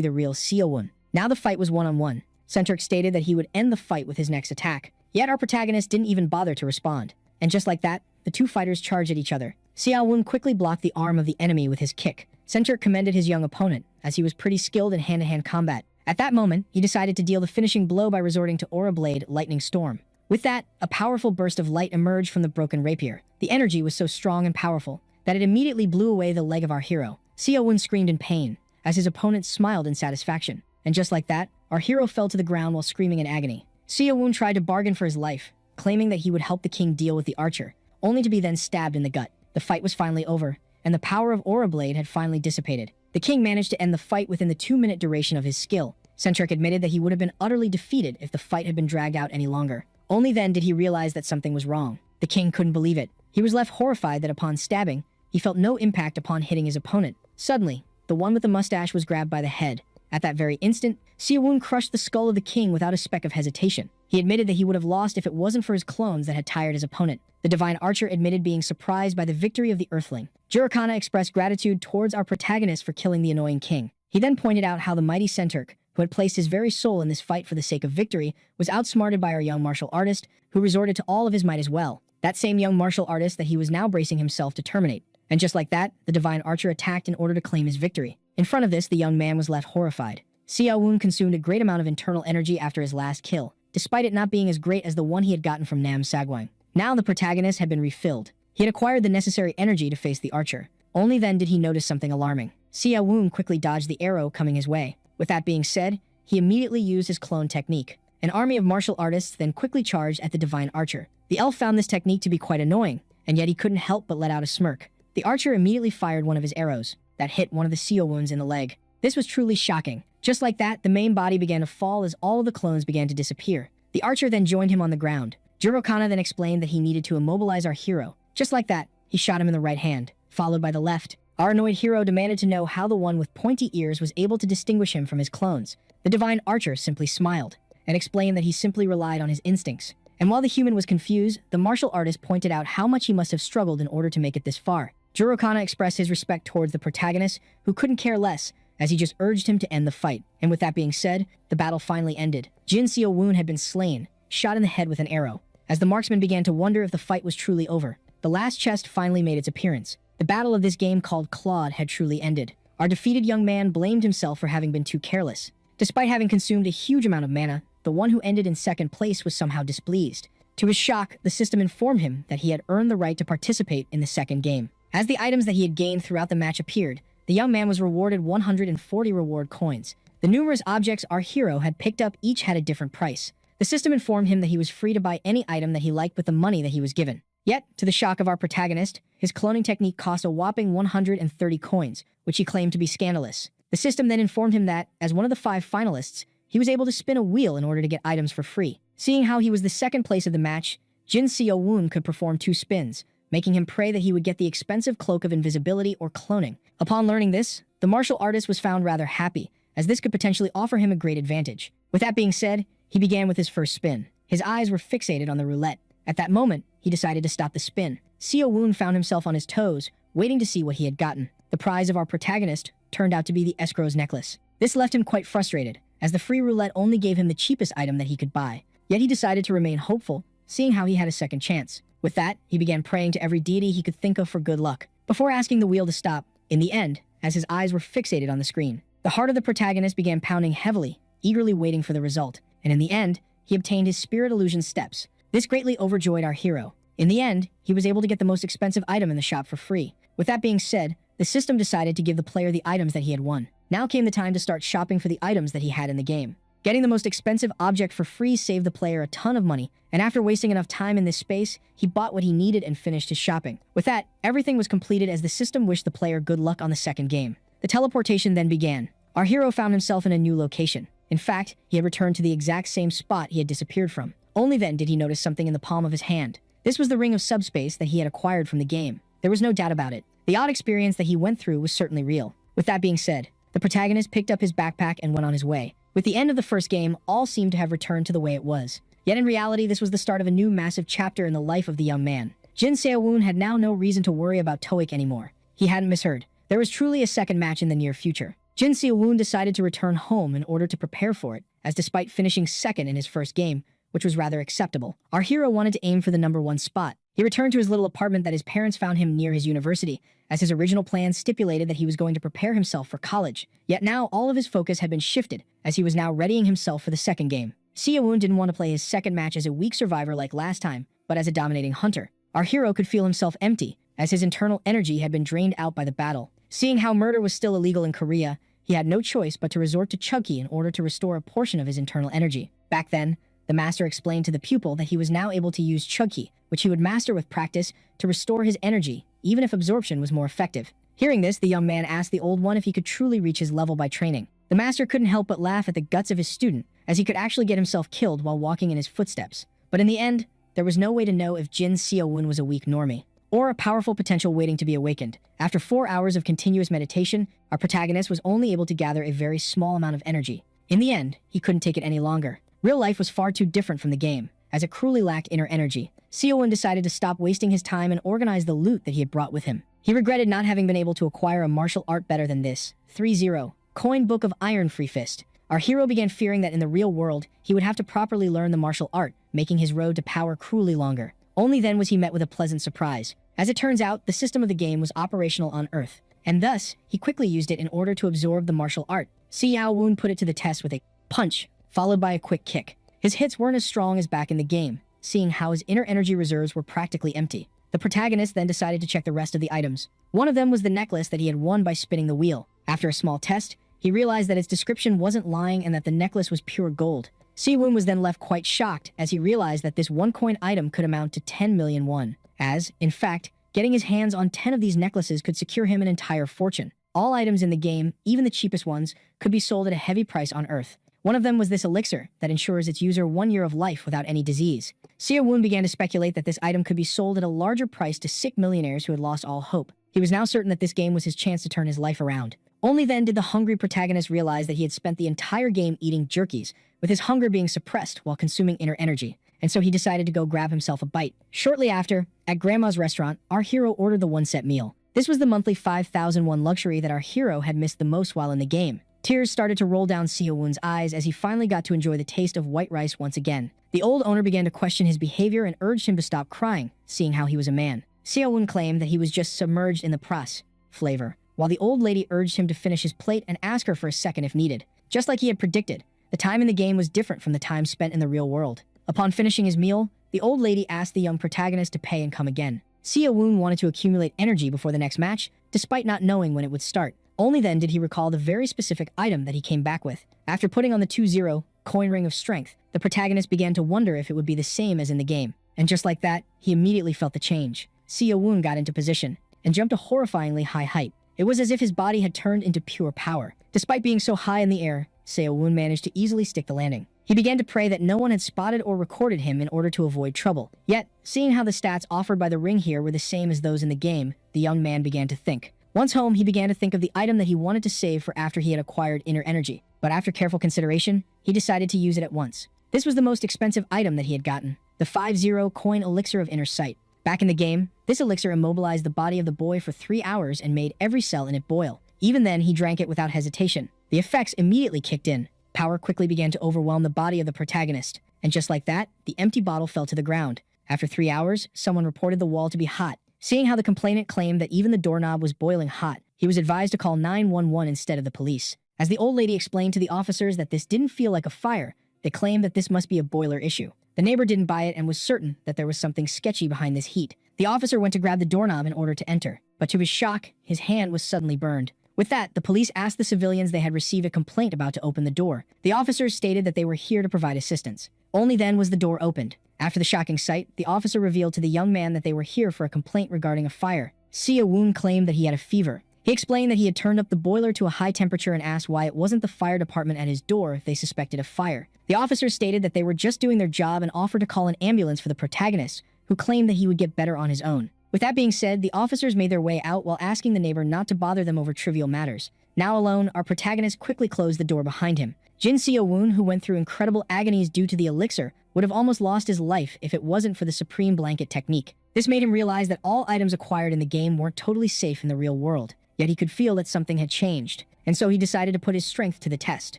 the real Seo-won. Now the fight was one-on-one. Centric stated that he would end the fight with his next attack. Yet our protagonist didn't even bother to respond. And just like that, the two fighters charged at each other. Seo-won quickly blocked the arm of the enemy with his kick. Centric commended his young opponent, as he was pretty skilled in hand-to-hand combat. At that moment, he decided to deal the finishing blow by resorting to Aura Blade Lightning Storm. With that, a powerful burst of light emerged from the broken rapier. The energy was so strong and powerful that it immediately blew away the leg of our hero. Seo-won screamed in pain, as his opponent smiled in satisfaction. And just like that, our hero fell to the ground while screaming in agony. Seo-won tried to bargain for his life, claiming that he would help the king deal with the archer, only to be then stabbed in the gut. The fight was finally over, and the power of Aura Blade had finally dissipated. The king managed to end the fight within the 2-minute duration of his skill. Centric admitted that he would have been utterly defeated if the fight had been dragged out any longer. Only then did he realize that something was wrong. The king couldn't believe it. He was left horrified that upon stabbing, he felt no impact upon hitting his opponent. Suddenly, the one with the mustache was grabbed by the head. At that very instant, Seo-won crushed the skull of the king without a speck of hesitation. He admitted that he would have lost if it wasn't for his clones that had tired his opponent. The divine archer admitted being surprised by the victory of the earthling. Jurokana expressed gratitude towards our protagonist for killing the annoying king. He then pointed out how the mighty Centric, who had placed his very soul in this fight for the sake of victory, was outsmarted by our young martial artist, who resorted to all of his might as well. That same young martial artist that he was now bracing himself to terminate. And just like that, the divine archer attacked in order to claim his victory. In front of this, the young man was left horrified. Seo-won consumed a great amount of internal energy after his last kill, despite it not being as great as the one he had gotten from Nam Sagwang. Now the protagonist had been refilled. He had acquired the necessary energy to face the archer. Only then did he notice something alarming. Seo-won quickly dodged the arrow coming his way. With that being said, he immediately used his clone technique. An army of martial artists then quickly charged at the divine archer. The elf found this technique to be quite annoying, and yet he couldn't help but let out a smirk. The archer immediately fired one of his arrows that hit one of the Seo-wons in the leg. This was truly shocking. Just like that, the main body began to fall as all of the clones began to disappear. The archer then joined him on the ground. Jurokana then explained that he needed to immobilize our hero. Just like that, he shot him in the right hand, followed by the left. Our annoyed hero demanded to know how the one with pointy ears was able to distinguish him from his clones. The divine archer simply smiled and explained that he simply relied on his instincts. And while the human was confused, the martial artist pointed out how much he must have struggled in order to make it this far. Jurokana expressed his respect towards the protagonist, who couldn't care less, as he just urged him to end the fight. And with that being said, the battle finally ended. Jin Seo-won had been slain, shot in the head with an arrow. As the marksman began to wonder if the fight was truly over, the last chest finally made its appearance. The battle of this game called Claude had truly ended. Our defeated young man blamed himself for having been too careless. Despite having consumed a huge amount of mana, the one who ended in second place was somehow displeased. To his shock, the system informed him that he had earned the right to participate in the second game. As the items that he had gained throughout the match appeared, the young man was rewarded 140 reward coins. The numerous objects our hero had picked up each had a different price. The system informed him that he was free to buy any item that he liked with the money that he was given. Yet, to the shock of our protagonist, his cloning technique cost a whopping 130 coins, which he claimed to be scandalous. The system then informed him that, as one of the 5 finalists, he was able to spin a wheel in order to get items for free. Seeing how he was the second place of the match, Jin Seo-won could perform 2 spins, making him pray that he would get the expensive cloak of invisibility or cloning. Upon learning this, the martial artist was found rather happy, as this could potentially offer him a great advantage. With that being said, he began with his first spin. His eyes were fixated on the roulette. At that moment, he decided to stop the spin. Seo-won found himself on his toes, waiting to see what he had gotten. The prize of our protagonist turned out to be the escrow's necklace. This left him quite frustrated, as the free roulette only gave him the cheapest item that he could buy. Yet he decided to remain hopeful, seeing how he had a second chance. With that, he began praying to every deity he could think of for good luck, before asking the wheel to stop. In the end, as his eyes were fixated on the screen, the heart of the protagonist began pounding heavily, eagerly waiting for the result. And in the end, he obtained his spirit illusion steps. This greatly overjoyed our hero. In the end, he was able to get the most expensive item in the shop for free. With that being said, the system decided to give the player the items that he had won. Now came the time to start shopping for the items that he had in the game. Getting the most expensive object for free saved the player a ton of money, and after wasting enough time in this space, he bought what he needed and finished his shopping. With that, everything was completed as the system wished the player good luck on the second game. The teleportation then began. Our hero found himself in a new location. In fact, he had returned to the exact same spot he had disappeared from. Only then did he notice something in the palm of his hand. This was the ring of subspace that he had acquired from the game. There was no doubt about it. The odd experience that he went through was certainly real. With that being said, the protagonist picked up his backpack and went on his way. With the end of the first game, all seemed to have returned to the way it was. Yet in reality, this was the start of a new massive chapter in the life of the young man. Jin Seo-woon had now no reason to worry about TOEIC anymore. He hadn't misheard. There was truly a second match in the near future. Jin Seo-woon decided to return home in order to prepare for it, as despite finishing second in his first game, which was rather acceptable, our hero wanted to aim for the #1 spot. He returned to his little apartment that his parents found him near his university, as his original plan stipulated that he was going to prepare himself for college. Yet now all of his focus had been shifted, as he was now readying himself for the second game. Seo-woon didn't want to play his second match as a weak survivor like last time, but as a dominating hunter. Our hero could feel himself empty, as his internal energy had been drained out by the battle. Seeing how murder was still illegal in Korea, he had no choice but to resort to Chugki in order to restore a portion of his internal energy. Back then, the master explained to the pupil that he was now able to use Chugki, which he would master with practice, to restore his energy, even if absorption was more effective. Hearing this, the young man asked the old one if he could truly reach his level by training. The master couldn't help but laugh at the guts of his student, as he could actually get himself killed while walking in his footsteps. But in the end, there was no way to know if Jin Seo-woon was a weak normie, or a powerful potential waiting to be awakened. After 4 hours of continuous meditation, our protagonist was only able to gather a very small amount of energy. In the end, he couldn't take it any longer. Real life was far too different from the game, as it cruelly lacked inner energy. Seo-woon decided to stop wasting his time and organize the loot that he had brought with him. He regretted not having been able to acquire a martial art better than this. 3-0. Coin Book of Iron Free Fist. Our hero began fearing that in the real world, he would have to properly learn the martial art, making his road to power cruelly longer. Only then was he met with a pleasant surprise. As it turns out, the system of the game was operational on Earth, and thus, he quickly used it in order to absorb the martial art. Seo-woon put it to the test with a punch, followed by a quick kick. His hits weren't as strong as back in the game, seeing how his inner energy reserves were practically empty. The protagonist then decided to check the rest of the items. One of them was the necklace that he had won by spinning the wheel. After a small test, he realized that its description wasn't lying and that the necklace was pure gold. Seo-woon was then left quite shocked as he realized that this one-coin item could amount to 10 million won, as, in fact, getting his hands on 10 of these necklaces could secure him an entire fortune. All items in the game, even the cheapest ones, could be sold at a heavy price on Earth. One of them was this elixir that ensures its user 1 year of life without any disease. Seo-woon began to speculate that this item could be sold at a larger price to sick millionaires who had lost all hope. He was now certain that this game was his chance to turn his life around. Only then did the hungry protagonist realize that he had spent the entire game eating jerkies, with his hunger being suppressed while consuming inner energy, and so he decided to go grab himself a bite. Shortly after, at Grandma's restaurant, our hero ordered the one-set meal. This was the monthly 5,001 luxury that our hero had missed the most while in the game. Tears started to roll down Seo-woon's eyes as he finally got to enjoy the taste of white rice once again. The old owner began to question his behavior and urged him to stop crying, seeing how he was a man. Seo-woon claimed that he was just submerged in the pras flavor, while the old lady urged him to finish his plate and ask her for a second if needed. Just like he had predicted, the time in the game was different from the time spent in the real world. Upon finishing his meal, the old lady asked the young protagonist to pay and come again. Seo-woon wanted to accumulate energy before the next match, despite not knowing when it would start. Only then did he recall the very specific item that he came back with. After putting on the 2-0 coin ring of strength, the protagonist began to wonder if it would be the same as in the game. And just like that, he immediately felt the change. Seo-woon got into position and jumped a horrifyingly high height. It was as if his body had turned into pure power. Despite being so high in the air, Seo-woon managed to easily stick the landing. He began to pray that no one had spotted or recorded him in order to avoid trouble. Yet, seeing how the stats offered by the ring here were the same as those in the game, the young man began to think. Once home, he began to think of the item that he wanted to save for after he had acquired inner energy. But after careful consideration, he decided to use it at once. This was the most expensive item that he had gotten, the 5-0 coin elixir of inner sight. Back in the game, this elixir immobilized the body of the boy for 3 hours and made every cell in it boil. Even then, he drank it without hesitation. The effects immediately kicked in. Power quickly began to overwhelm the body of the protagonist. And just like that, the empty bottle fell to the ground. After 3 hours, someone reported the wall to be hot. Seeing how the complainant claimed that even the doorknob was boiling hot, he was advised to call 911 instead of the police. As the old lady explained to the officers that this didn't feel like a fire, they claimed that this must be a boiler issue. The neighbor didn't buy it and was certain that there was something sketchy behind this heat. The officer went to grab the doorknob in order to enter, but to his shock, his hand was suddenly burned. With that, the police asked the civilians they had received a complaint about to open the door. The officers stated that they were here to provide assistance. Only then was the door opened. After the shocking sight, the officer revealed to the young man that they were here for a complaint regarding a fire. Seo-woon claimed that he had a fever. He explained that he had turned up the boiler to a high temperature and asked why it wasn't the fire department at his door if they suspected a fire. The officers stated that they were just doing their job and offered to call an ambulance for the protagonist, who claimed that he would get better on his own. With that being said, the officers made their way out while asking the neighbor not to bother them over trivial matters. Now alone, our protagonist quickly closed the door behind him. Jin Seo-woon, who went through incredible agonies due to the elixir, would have almost lost his life if it wasn't for the supreme blanket technique. This made him realize that all items acquired in the game weren't totally safe in the real world, yet he could feel that something had changed, and so he decided to put his strength to the test.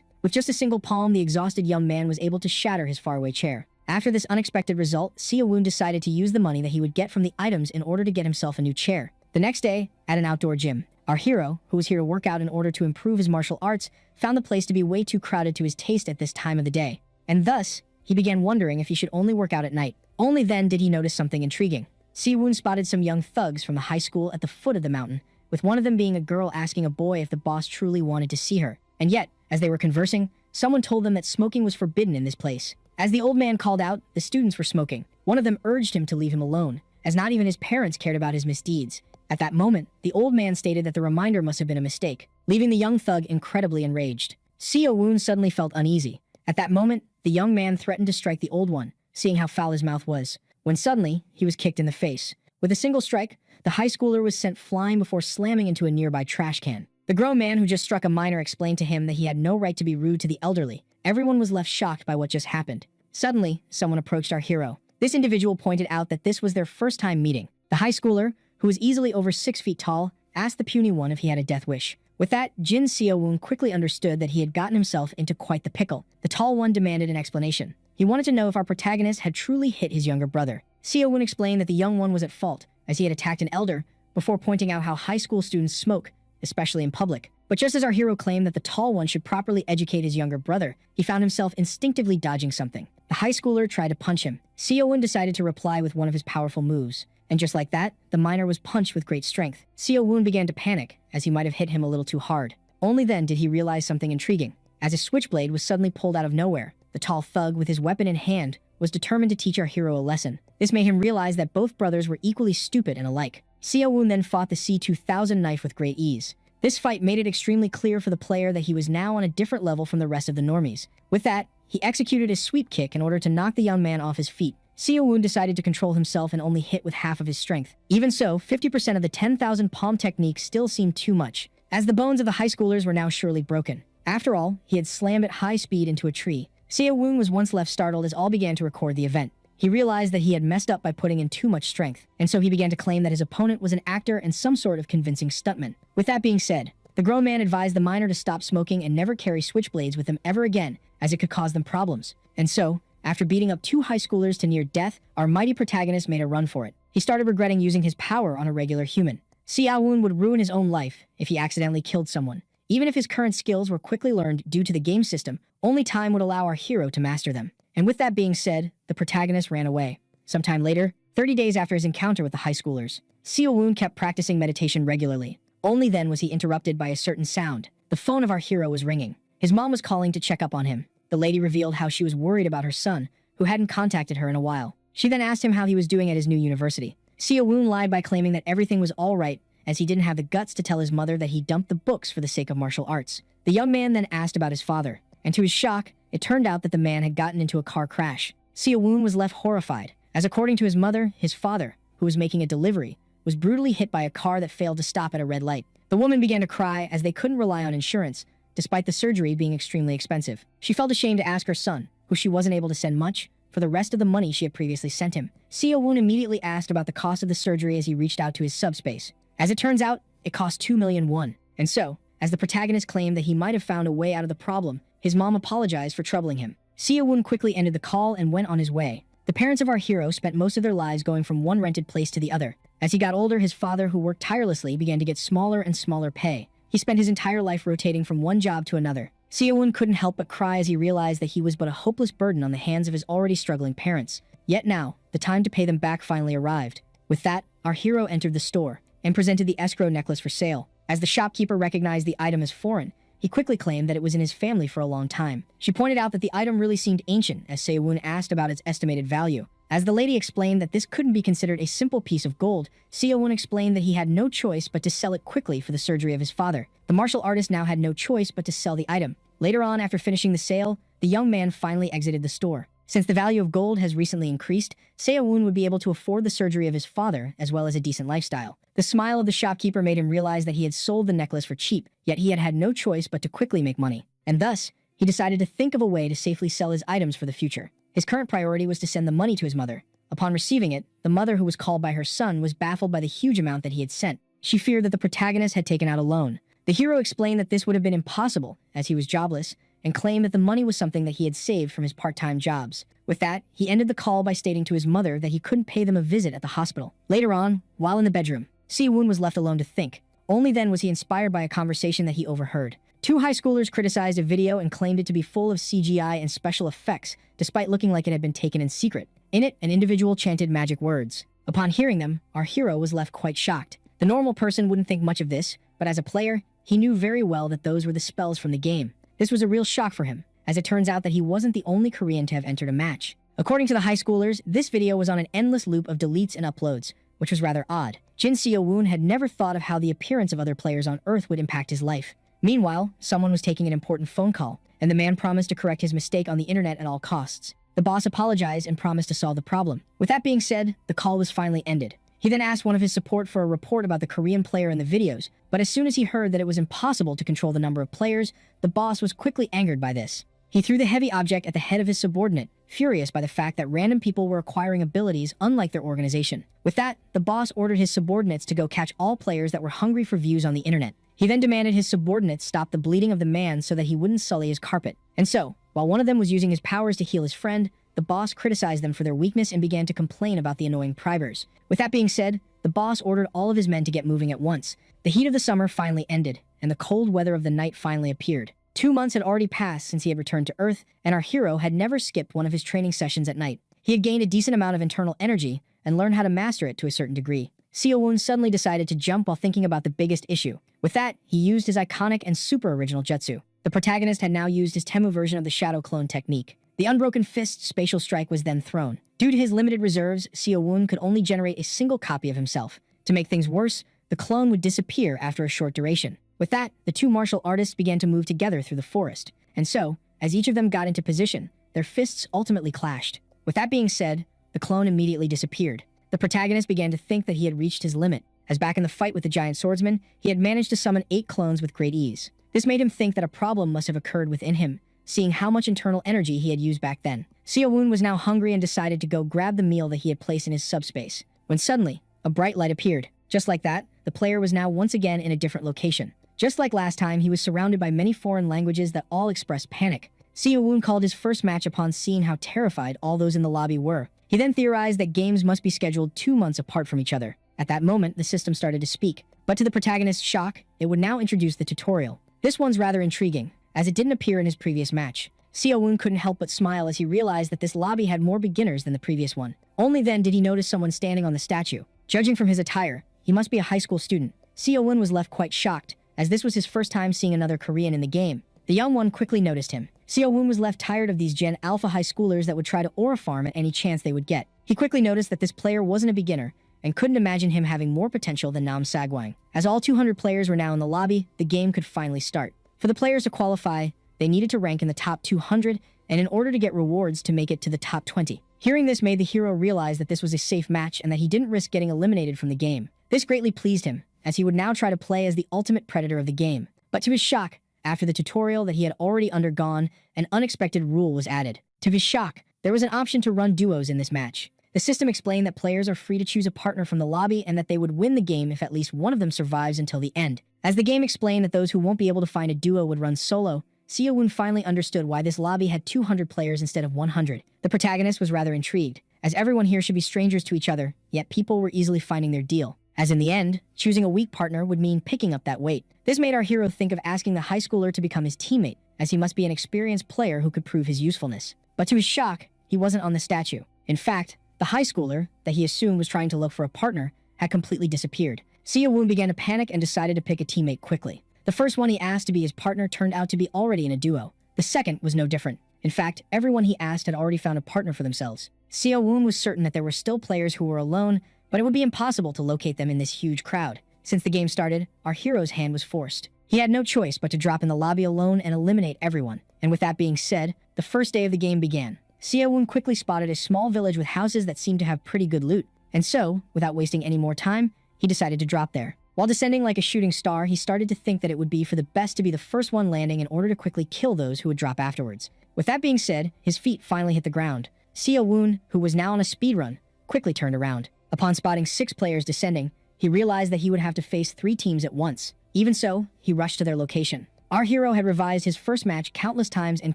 With just a single palm, the exhausted young man was able to shatter his faraway chair. After this unexpected result, Seo-woon decided to use the money that he would get from the items in order to get himself a new chair. The next day, at an outdoor gym, our hero, who was here to work out in order to improve his martial arts, found the place to be way too crowded to his taste at this time of the day. And thus, he began wondering if he should only work out at night. Only then did he notice something intriguing. Seo-woon spotted some young thugs from the high school at the foot of the mountain, with one of them being a girl asking a boy if the boss truly wanted to see her. And yet, as they were conversing, someone told them that smoking was forbidden in this place. As the old man called out, the students were smoking. One of them urged him to leave him alone, as not even his parents cared about his misdeeds. At that moment, the old man stated that the reminder must have been a mistake, leaving the young thug incredibly enraged. Seo-woon suddenly felt uneasy. At that moment, the young man threatened to strike the old one, seeing how foul his mouth was, when suddenly, he was kicked in the face. With a single strike, the high schooler was sent flying before slamming into a nearby trash can. The grown man who just struck a minor explained to him that he had no right to be rude to the elderly. Everyone was left shocked by what just happened. Suddenly, someone approached our hero. This individual pointed out that this was their first time meeting. The high schooler, who was easily over 6 feet tall, asked the puny one if he had a death wish. With that, Jin Seo-woon quickly understood that he had gotten himself into quite the pickle. The tall one demanded an explanation. He wanted to know if our protagonist had truly hit his younger brother. Seo-woon explained that the young one was at fault, as he had attacked an elder, before pointing out how high school students smoke, especially in public. But just as our hero claimed that the tall one should properly educate his younger brother, he found himself instinctively dodging something. The high schooler tried to punch him. Seo-woon decided to reply with one of his powerful moves. And just like that, the minor was punched with great strength. Seo-woon began to panic, as he might have hit him a little too hard. Only then did he realize something intriguing. As a switchblade was suddenly pulled out of nowhere, the tall thug, with his weapon in hand, was determined to teach our hero a lesson. This made him realize that both brothers were equally stupid and alike. Seo-woon then fought the C-2000 knife with great ease. This fight made it extremely clear for the player that he was now on a different level from the rest of the normies. With that, he executed his sweep kick in order to knock the young man off his feet. Seo-woon decided to control himself and only hit with half of his strength. Even so, 50% of the 10,000 palm technique still seemed too much, as the bones of the high schoolers were now surely broken. After all, he had slammed at high speed into a tree. Seo-woon was once left startled as all began to record the event. He realized that he had messed up by putting in too much strength, and so he began to claim that his opponent was an actor and some sort of convincing stuntman. With that being said, the grown man advised the minor to stop smoking and never carry switchblades with him ever again, as it could cause them problems. And so, after beating up 2 high schoolers to near death, our mighty protagonist made a run for it. He started regretting using his power on a regular human. Seo-woon would ruin his own life if he accidentally killed someone. Even if his current skills were quickly learned due to the game system, only time would allow our hero to master them. And with that being said, the protagonist ran away. Sometime later, 30 days after his encounter with the high schoolers, Seo-woon kept practicing meditation regularly. Only then was he interrupted by a certain sound. The phone of our hero was ringing. His mom was calling to check up on him. The lady revealed how she was worried about her son, who hadn't contacted her in a while. She then asked him how he was doing at his new university. Seo-woon lied by claiming that everything was all right, as he didn't have the guts to tell his mother that he dumped the books for the sake of martial arts. The young man then asked about his father, and to his shock, it turned out that the man had gotten into a car crash. Seo-woon was left horrified, as according to his mother, his father, who was making a delivery, was brutally hit by a car that failed to stop at a red light. The woman began to cry as they couldn't rely on insurance, despite the surgery being extremely expensive. She felt ashamed to ask her son, who she wasn't able to send much, for the rest of the money she had previously sent him. Seo-woon immediately asked about the cost of the surgery as he reached out to his subspace. As it turns out, it cost 2 million won. And so, as the protagonist claimed that he might have found a way out of the problem, his mom apologized for troubling him. Seo-woon quickly ended the call and went on his way. The parents of our hero spent most of their lives going from one rented place to the other. As he got older, his father, who worked tirelessly, began to get smaller and smaller pay. He spent his entire life rotating from one job to another. Seo-woon couldn't help but cry as he realized that he was but a hopeless burden on the hands of his already struggling parents. Yet now, the time to pay them back finally arrived. With that, our hero entered the store and presented the escrow necklace for sale. As the shopkeeper recognized the item as foreign, he quickly claimed that it was in his family for a long time. She pointed out that the item really seemed ancient as Seo-woon asked about its estimated value. As the lady explained that this couldn't be considered a simple piece of gold, Seo-woon explained that he had no choice but to sell it quickly for the surgery of his father. The martial artist now had no choice but to sell the item. Later on, after finishing the sale, the young man finally exited the store. Since the value of gold has recently increased, Seo-woon would be able to afford the surgery of his father as well as a decent lifestyle. The smile of the shopkeeper made him realize that he had sold the necklace for cheap, yet he had no choice but to quickly make money. And thus, he decided to think of a way to safely sell his items for the future. His current priority was to send the money to his mother. Upon receiving it, the mother, who was called by her son, was baffled by the huge amount that he had sent. She feared that the protagonist had taken out a loan. The hero explained that this would have been impossible, as he was jobless, and claimed that the money was something that he had saved from his part-time jobs. With that, he ended the call by stating to his mother that he couldn't pay them a visit at the hospital. Later on, while in the bedroom, Si-woon was left alone to think. Only then was he inspired by a conversation that he overheard. Two high schoolers criticized a video and claimed it to be full of CGI and special effects, despite looking like it had been taken in secret. In it, an individual chanted magic words. Upon hearing them, our hero was left quite shocked. The normal person wouldn't think much of this, but as a player, he knew very well that those were the spells from the game. This was a real shock for him, as it turns out that he wasn't the only Korean to have entered a match. According to the high schoolers, this video was on an endless loop of deletes and uploads, which was rather odd. Jin Seo-woon had never thought of how the appearance of other players on Earth would impact his life. Meanwhile, someone was taking an important phone call, and the man promised to correct his mistake on the internet at all costs. The boss apologized and promised to solve the problem. With that being said, the call was finally ended. He then asked one of his support for a report about the Korean player in the videos, but as soon as he heard that it was impossible to control the number of players, the boss was quickly angered by this. He threw the heavy object at the head of his subordinate, furious by the fact that random people were acquiring abilities unlike their organization. With that, the boss ordered his subordinates to go catch all players that were hungry for views on the internet. He then demanded his subordinates stop the bleeding of the man so that he wouldn't sully his carpet. And so, while one of them was using his powers to heal his friend, the boss criticized them for their weakness and began to complain about the annoying privers. With that being said, the boss ordered all of his men to get moving at once. The heat of the summer finally ended, and the cold weather of the night finally appeared. 2 months had already passed since he had returned to Earth, and our hero had never skipped one of his training sessions at night. He had gained a decent amount of internal energy and learned how to master it to a certain degree. Seo-woon suddenly decided to jump while thinking about the biggest issue. With that, he used his iconic and super original jutsu. The protagonist had now used his Temu version of the shadow clone technique. The Unbroken Fist spatial strike was then thrown. Due to his limited reserves, Seo-woon could only generate a single copy of himself. To make things worse, the clone would disappear after a short duration. With that, the two martial artists began to move together through the forest. And so, as each of them got into position, their fists ultimately clashed. With that being said, the clone immediately disappeared. The protagonist began to think that he had reached his limit, as back in the fight with the giant swordsman, he had managed to summon 8 clones with great ease. This made him think that a problem must have occurred within him, seeing how much internal energy he had used back then. Seo-woon was now hungry and decided to go grab the meal that he had placed in his subspace, when suddenly, a bright light appeared. Just like that, the player was now once again in a different location. Just like last time, he was surrounded by many foreign languages that all expressed panic. Seo-woon called his first match upon seeing how terrified all those in the lobby were. He then theorized that games must be scheduled 2 months apart from each other. At that moment, the system started to speak. But to the protagonist's shock, it would now introduce the tutorial. This one's rather intriguing, as it didn't appear in his previous match. Seo-woon couldn't help but smile as he realized that this lobby had more beginners than the previous one. Only then did he notice someone standing on the statue. Judging from his attire, he must be a high school student. Seo-woon was left quite shocked, as this was his first time seeing another Korean in the game. The young one quickly noticed him. Seo-woon was left tired of these Gen Alpha high schoolers that would try to aura farm at any chance they would get. He quickly noticed that this player wasn't a beginner, and couldn't imagine him having more potential than Nam Sagwang. As all 200 players were now in the lobby, the game could finally start. For the players to qualify, they needed to rank in the top 200, and in order to get rewards to make it to the top 20. Hearing this made the hero realize that this was a safe match and that he didn't risk getting eliminated from the game. This greatly pleased him, as he would now try to play as the ultimate predator of the game. But to his shock, after the tutorial that he had already undergone, an unexpected rule was added. To his shock, there was an option to run duos in this match. The system explained that players are free to choose a partner from the lobby and that they would win the game if at least one of them survives until the end. As the game explained that those who won't be able to find a duo would run solo, Seo-woon finally understood why this lobby had 200 players instead of 100. The protagonist was rather intrigued, as everyone here should be strangers to each other, yet people were easily finding their deal. As in the end, choosing a weak partner would mean picking up that weight. This made our hero think of asking the high schooler to become his teammate, as he must be an experienced player who could prove his usefulness. But to his shock, he wasn't on the statue. In fact, the high schooler, that he assumed was trying to look for a partner, had completely disappeared. Seo-woon began to panic and decided to pick a teammate quickly. The first one he asked to be his partner turned out to be already in a duo. The second was no different. In fact, everyone he asked had already found a partner for themselves. Seo-woon was certain that there were still players who were alone, but it would be impossible to locate them in this huge crowd. Since the game started, our hero's hand was forced. He had no choice but to drop in the lobby alone and eliminate everyone. And with that being said, the first day of the game began. Seo-woon quickly spotted a small village with houses that seemed to have pretty good loot. And so, without wasting any more time, he decided to drop there. While descending like a shooting star, he started to think that it would be for the best to be the first one landing in order to quickly kill those who would drop afterwards. With that being said, his feet finally hit the ground. Seo-woon, who was now on a speed run, quickly turned around. Upon spotting 6 players descending, he realized that he would have to face 3 teams at once. Even so, he rushed to their location. Our hero had revised his first match countless times and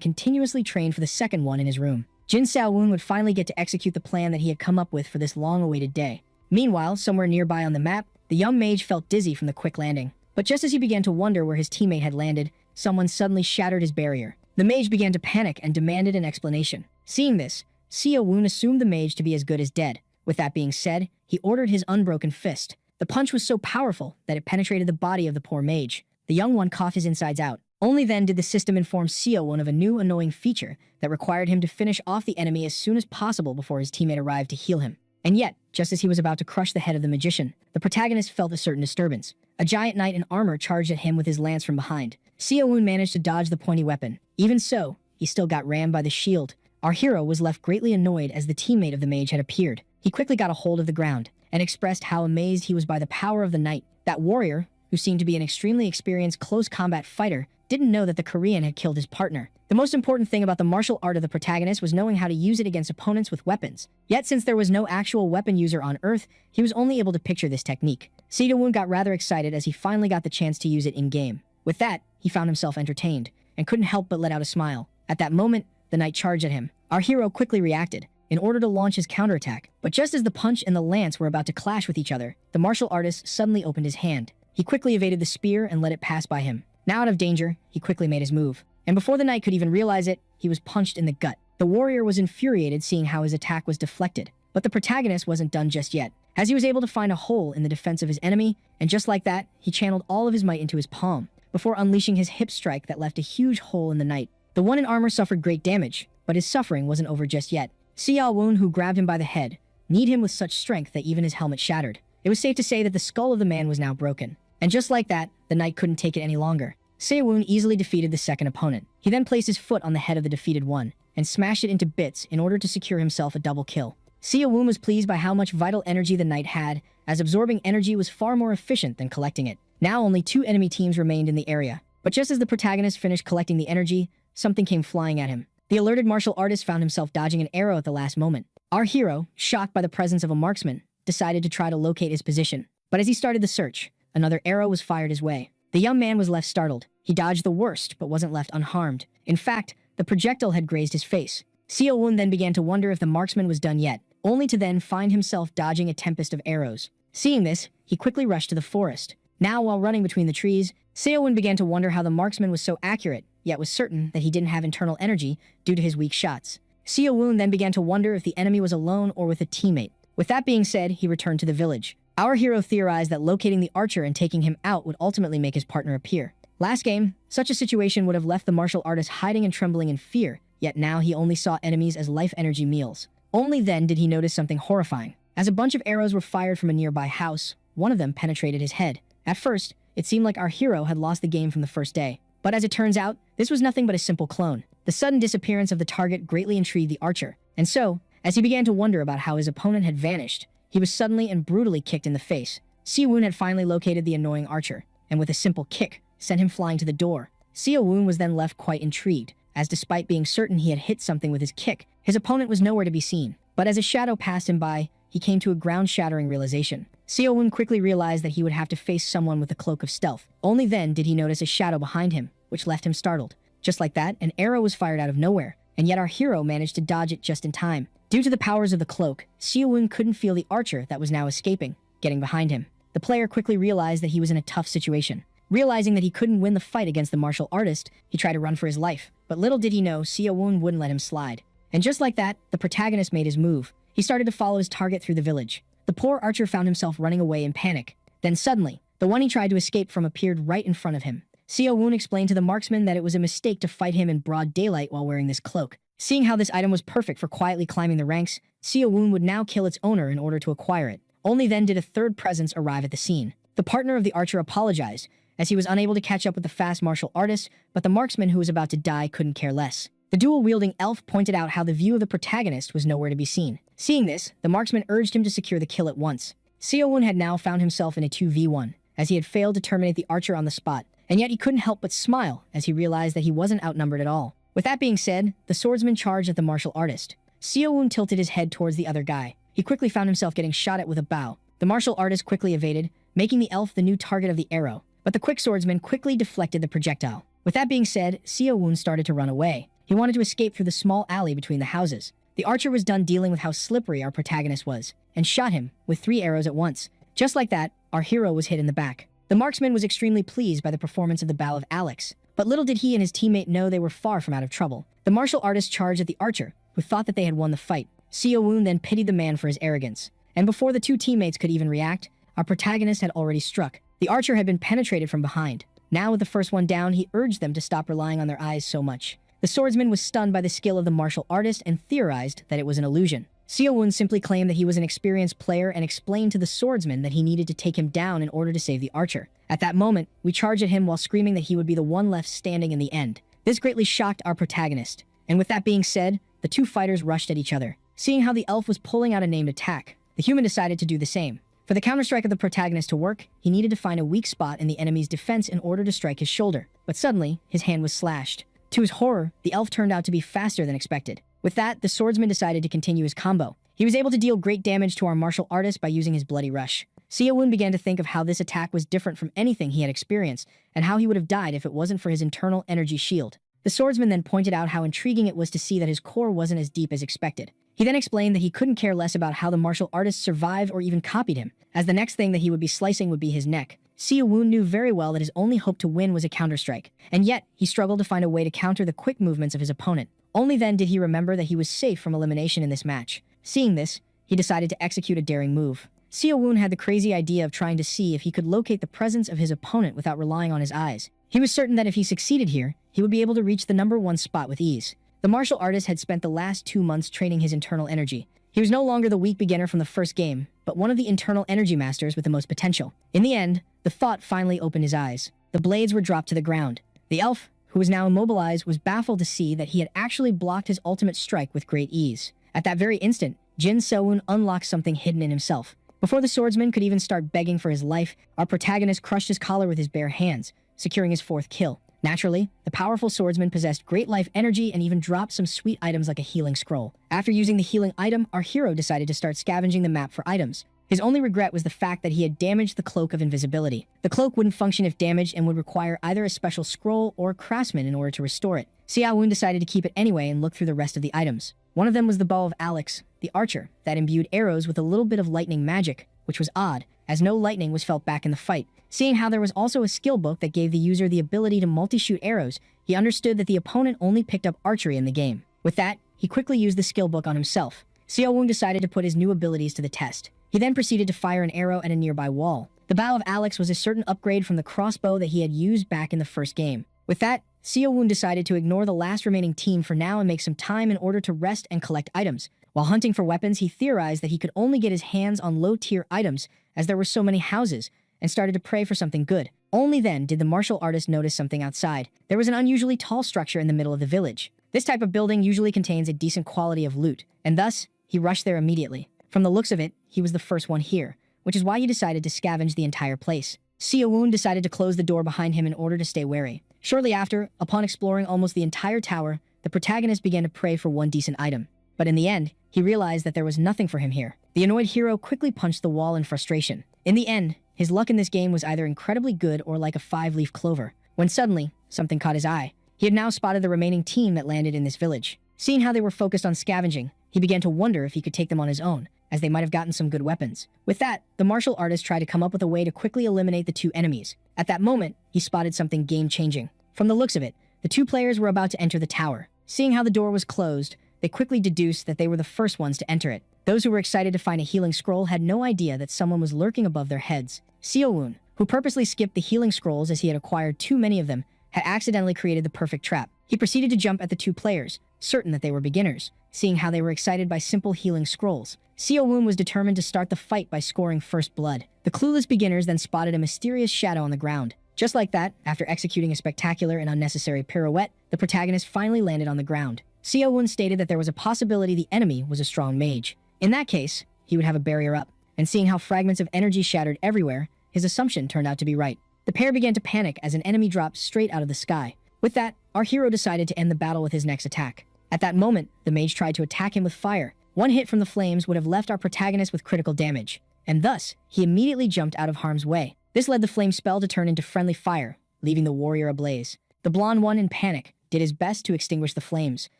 continuously trained for the second one in his room. Jin Seo-woon would finally get to execute the plan that he had come up with for this long-awaited day. Meanwhile, somewhere nearby on the map, the young mage felt dizzy from the quick landing. But just as he began to wonder where his teammate had landed, someone suddenly shattered his barrier. The mage began to panic and demanded an explanation. Seeing this, Seo-woon assumed the mage to be as good as dead. With that being said, he ordered his unbroken fist. The punch was so powerful that it penetrated the body of the poor mage. The young one coughed his insides out. Only then did the system inform Seo-woon of a new annoying feature that required him to finish off the enemy as soon as possible before his teammate arrived to heal him. And yet, just as he was about to crush the head of the magician, the protagonist felt a certain disturbance. A giant knight in armor charged at him with his lance from behind. Seo-woon managed to dodge the pointy weapon. Even so, he still got rammed by the shield. Our hero was left greatly annoyed as the teammate of the mage had appeared. He quickly got a hold of the ground and expressed how amazed he was by the power of the knight. That warrior, who seemed to be an extremely experienced close combat fighter, didn't know that the Korean had killed his partner. The most important thing about the martial art of the protagonist was knowing how to use it against opponents with weapons. Yet since there was no actual weapon user on Earth, he was only able to picture this technique. Seo-woon got rather excited as he finally got the chance to use it in-game. With that, he found himself entertained, and couldn't help but let out a smile. At that moment, the knight charged at him. Our hero quickly reacted, in order to launch his counterattack. But just as the punch and the lance were about to clash with each other, the martial artist suddenly opened his hand. He quickly evaded the spear and let it pass by him. Now out of danger, he quickly made his move. And before the knight could even realize it, he was punched in the gut. The warrior was infuriated seeing how his attack was deflected. But the protagonist wasn't done just yet, as he was able to find a hole in the defense of his enemy, and just like that, he channeled all of his might into his palm, before unleashing his hip strike that left a huge hole in the knight. The one in armor suffered great damage, but his suffering wasn't over just yet. Seo-woon, who grabbed him by the head, kneed him with such strength that even his helmet shattered. It was safe to say that the skull of the man was now broken. And just like that, the knight couldn't take it any longer. Seo-woon easily defeated the second opponent. He then placed his foot on the head of the defeated one, and smashed it into bits in order to secure himself a double kill. Seo-woon was pleased by how much vital energy the knight had, as absorbing energy was far more efficient than collecting it. Now only 2 enemy teams remained in the area. But just as the protagonist finished collecting the energy, something came flying at him. The alerted martial artist found himself dodging an arrow at the last moment. Our hero, shocked by the presence of a marksman, decided to try to locate his position. But as he started the search, another arrow was fired his way. The young man was left startled. He dodged the worst, but wasn't left unharmed. In fact, the projectile had grazed his face. Seo-woon then began to wonder if the marksman was done yet, only to then find himself dodging a tempest of arrows. Seeing this, he quickly rushed to the forest. Now, while running between the trees, Seo-woon began to wonder how the marksman was so accurate, yet was certain that he didn't have internal energy due to his weak shots. Seo-woon then began to wonder if the enemy was alone or with a teammate. With that being said, he returned to the village. Our hero theorized that locating the archer and taking him out would ultimately make his partner appear. Last game, such a situation would have left the martial artist hiding and trembling in fear, yet now he only saw enemies as life energy meals. Only then did he notice something horrifying. As a bunch of arrows were fired from a nearby house, one of them penetrated his head. At first, it seemed like our hero had lost the game from the first day. But as it turns out, this was nothing but a simple clone. The sudden disappearance of the target greatly intrigued the archer. And so, as he began to wonder about how his opponent had vanished, he was suddenly and brutally kicked in the face. Seo-woon had finally located the annoying archer, and with a simple kick, sent him flying to the door. Seo-woon was then left quite intrigued, as despite being certain he had hit something with his kick, his opponent was nowhere to be seen. But as a shadow passed him by, he came to a ground-shattering realization. Seo-woon quickly realized that he would have to face someone with a cloak of stealth. Only then did he notice a shadow behind him, which left him startled. Just like that, an arrow was fired out of nowhere, and yet our hero managed to dodge it just in time. Due to the powers of the cloak, Seo-woon couldn't feel the archer that was now escaping, getting behind him. The player quickly realized that he was in a tough situation. Realizing that he couldn't win the fight against the martial artist, he tried to run for his life. But little did he know, Seo-woon wouldn't let him slide. And just like that, the protagonist made his move. He started to follow his target through the village. The poor archer found himself running away in panic. Then suddenly, the one he tried to escape from appeared right in front of him. Seo-woon explained to the marksman that it was a mistake to fight him in broad daylight while wearing this cloak. Seeing how this item was perfect for quietly climbing the ranks, Seo-woon would now kill its owner in order to acquire it. Only then did a third presence arrive at the scene. The partner of the archer apologized, as he was unable to catch up with the fast martial artist, but the marksman who was about to die couldn't care less. The dual-wielding elf pointed out how the view of the protagonist was nowhere to be seen. Seeing this, the marksman urged him to secure the kill at once. Seo-woon had now found himself in a 2v1, as he had failed to terminate the archer on the spot, and yet he couldn't help but smile as he realized that he wasn't outnumbered at all. With that being said, the swordsman charged at the martial artist. Seo-woon tilted his head towards the other guy. He quickly found himself getting shot at with a bow. The martial artist quickly evaded, making the elf the new target of the arrow, but the quick swordsman quickly deflected the projectile. With that being said, Seo-woon started to run away. He wanted to escape through the small alley between the houses. The archer was done dealing with how slippery our protagonist was, and shot him with 3 arrows at once. Just like that, our hero was hit in the back. The marksman was extremely pleased by the performance of the bow of Alex, but little did he and his teammate know they were far from out of trouble. The martial artist charged at the archer, who thought that they had won the fight. Seo-woon then pitied the man for his arrogance, and before the 2 teammates could even react, our protagonist had already struck. The archer had been penetrated from behind. Now with the first one down, he urged them to stop relying on their eyes so much. The swordsman was stunned by the skill of the martial artist and theorized that it was an illusion. Seo-woon simply claimed that he was an experienced player and explained to the swordsman that he needed to take him down in order to save the archer. At that moment, we charged at him while screaming that he would be the one left standing in the end. This greatly shocked our protagonist, and with that being said, the 2 fighters rushed at each other. Seeing how the elf was pulling out a named attack, the human decided to do the same. For the counterstrike of the protagonist to work, he needed to find a weak spot in the enemy's defense in order to strike his shoulder. But suddenly, his hand was slashed. To his horror, the elf turned out to be faster than expected. With that, the swordsman decided to continue his combo. He was able to deal great damage to our martial artist by using his bloody rush. Seo-woon began to think of how this attack was different from anything he had experienced, and how he would have died if it wasn't for his internal energy shield. The swordsman then pointed out how intriguing it was to see that his core wasn't as deep as expected. He then explained that he couldn't care less about how the martial artist survived or even copied him, as the next thing that he would be slicing would be his neck. Seo-woon knew very well that his only hope to win was a counterstrike, and yet he struggled to find a way to counter the quick movements of his opponent. Only then did he remember that he was safe from elimination in this match. Seeing this, he decided to execute a daring move. Seo-woon had the crazy idea of trying to see if he could locate the presence of his opponent without relying on his eyes. He was certain that if he succeeded here, he would be able to reach the #1 spot with ease. The martial artist had spent the last 2 months training his internal energy. He was no longer the weak beginner from the first game, but one of the internal energy masters with the most potential. In the end, the thought finally opened his eyes. The blades were dropped to the ground. The elf, who was now immobilized, was baffled to see that he had actually blocked his ultimate strike with great ease. At that very instant, Jin Seo-woon unlocked something hidden in himself. Before the swordsman could even start begging for his life, our protagonist crushed his collar with his bare hands, securing his 4th kill. Naturally, the powerful swordsman possessed great life energy and even dropped some sweet items like a healing scroll. After using the healing item, our hero decided to start scavenging the map for items. His only regret was the fact that he had damaged the cloak of invisibility. The cloak wouldn't function if damaged and would require either a special scroll or a craftsman in order to restore it. Seo-woon decided to keep it anyway and look through the rest of the items. One of them was the bow of Alex, the archer, that imbued arrows with a little bit of lightning magic, which was odd, as no lightning was felt back in the fight. Seeing how there was also a skill book that gave the user the ability to multi-shoot arrows, he understood that the opponent only picked up archery in the game. With that, he quickly used the skill book on himself. Seo-woon decided to put his new abilities to the test. He then proceeded to fire an arrow at a nearby wall. The bow of Alex was a certain upgrade from the crossbow that he had used back in the first game. With that, Seo-woon decided to ignore the last remaining team for now and make some time in order to rest and collect items. While hunting for weapons, he theorized that he could only get his hands on low-tier items as there were so many houses, and started to pray for something good. Only then did the martial artist notice something outside. There was an unusually tall structure in the middle of the village. This type of building usually contains a decent quality of loot, and thus, he rushed there immediately. From the looks of it, he was the first one here, which is why he decided to scavenge the entire place. Seo-woon decided to close the door behind him in order to stay wary. Shortly after, upon exploring almost the entire tower, the protagonist began to pray for one decent item. But in the end, he realized that there was nothing for him here. The annoyed hero quickly punched the wall in frustration. In the end, his luck in this game was either incredibly good or like a 5-leaf clover, when suddenly, something caught his eye. He had now spotted the remaining team that landed in this village. Seeing how they were focused on scavenging, he began to wonder if he could take them on his own, as they might have gotten some good weapons. With that, the martial artist tried to come up with a way to quickly eliminate the 2 enemies. At that moment, he spotted something game-changing. From the looks of it, the 2 players were about to enter the tower. Seeing how the door was closed, they quickly deduced that they were the first ones to enter it. Those who were excited to find a healing scroll had no idea that someone was lurking above their heads. Seo-woon, who purposely skipped the healing scrolls as he had acquired too many of them, had accidentally created the perfect trap. He proceeded to jump at the 2 players, certain that they were beginners. Seeing how they were excited by simple healing scrolls, Seo-woon was determined to start the fight by scoring first blood. The clueless beginners then spotted a mysterious shadow on the ground. Just like that, after executing a spectacular and unnecessary pirouette, the protagonist finally landed on the ground. Seo-woon stated that there was a possibility the enemy was a strong mage. In that case, he would have a barrier up. And seeing how fragments of energy shattered everywhere, his assumption turned out to be right. The pair began to panic as an enemy dropped straight out of the sky. With that, our hero decided to end the battle with his next attack. At that moment, the mage tried to attack him with fire. One hit from the flames would have left our protagonist with critical damage, and thus, he immediately jumped out of harm's way. This led the flame spell to turn into friendly fire, leaving the warrior ablaze. The blonde one, in panic, did his best to extinguish the flames.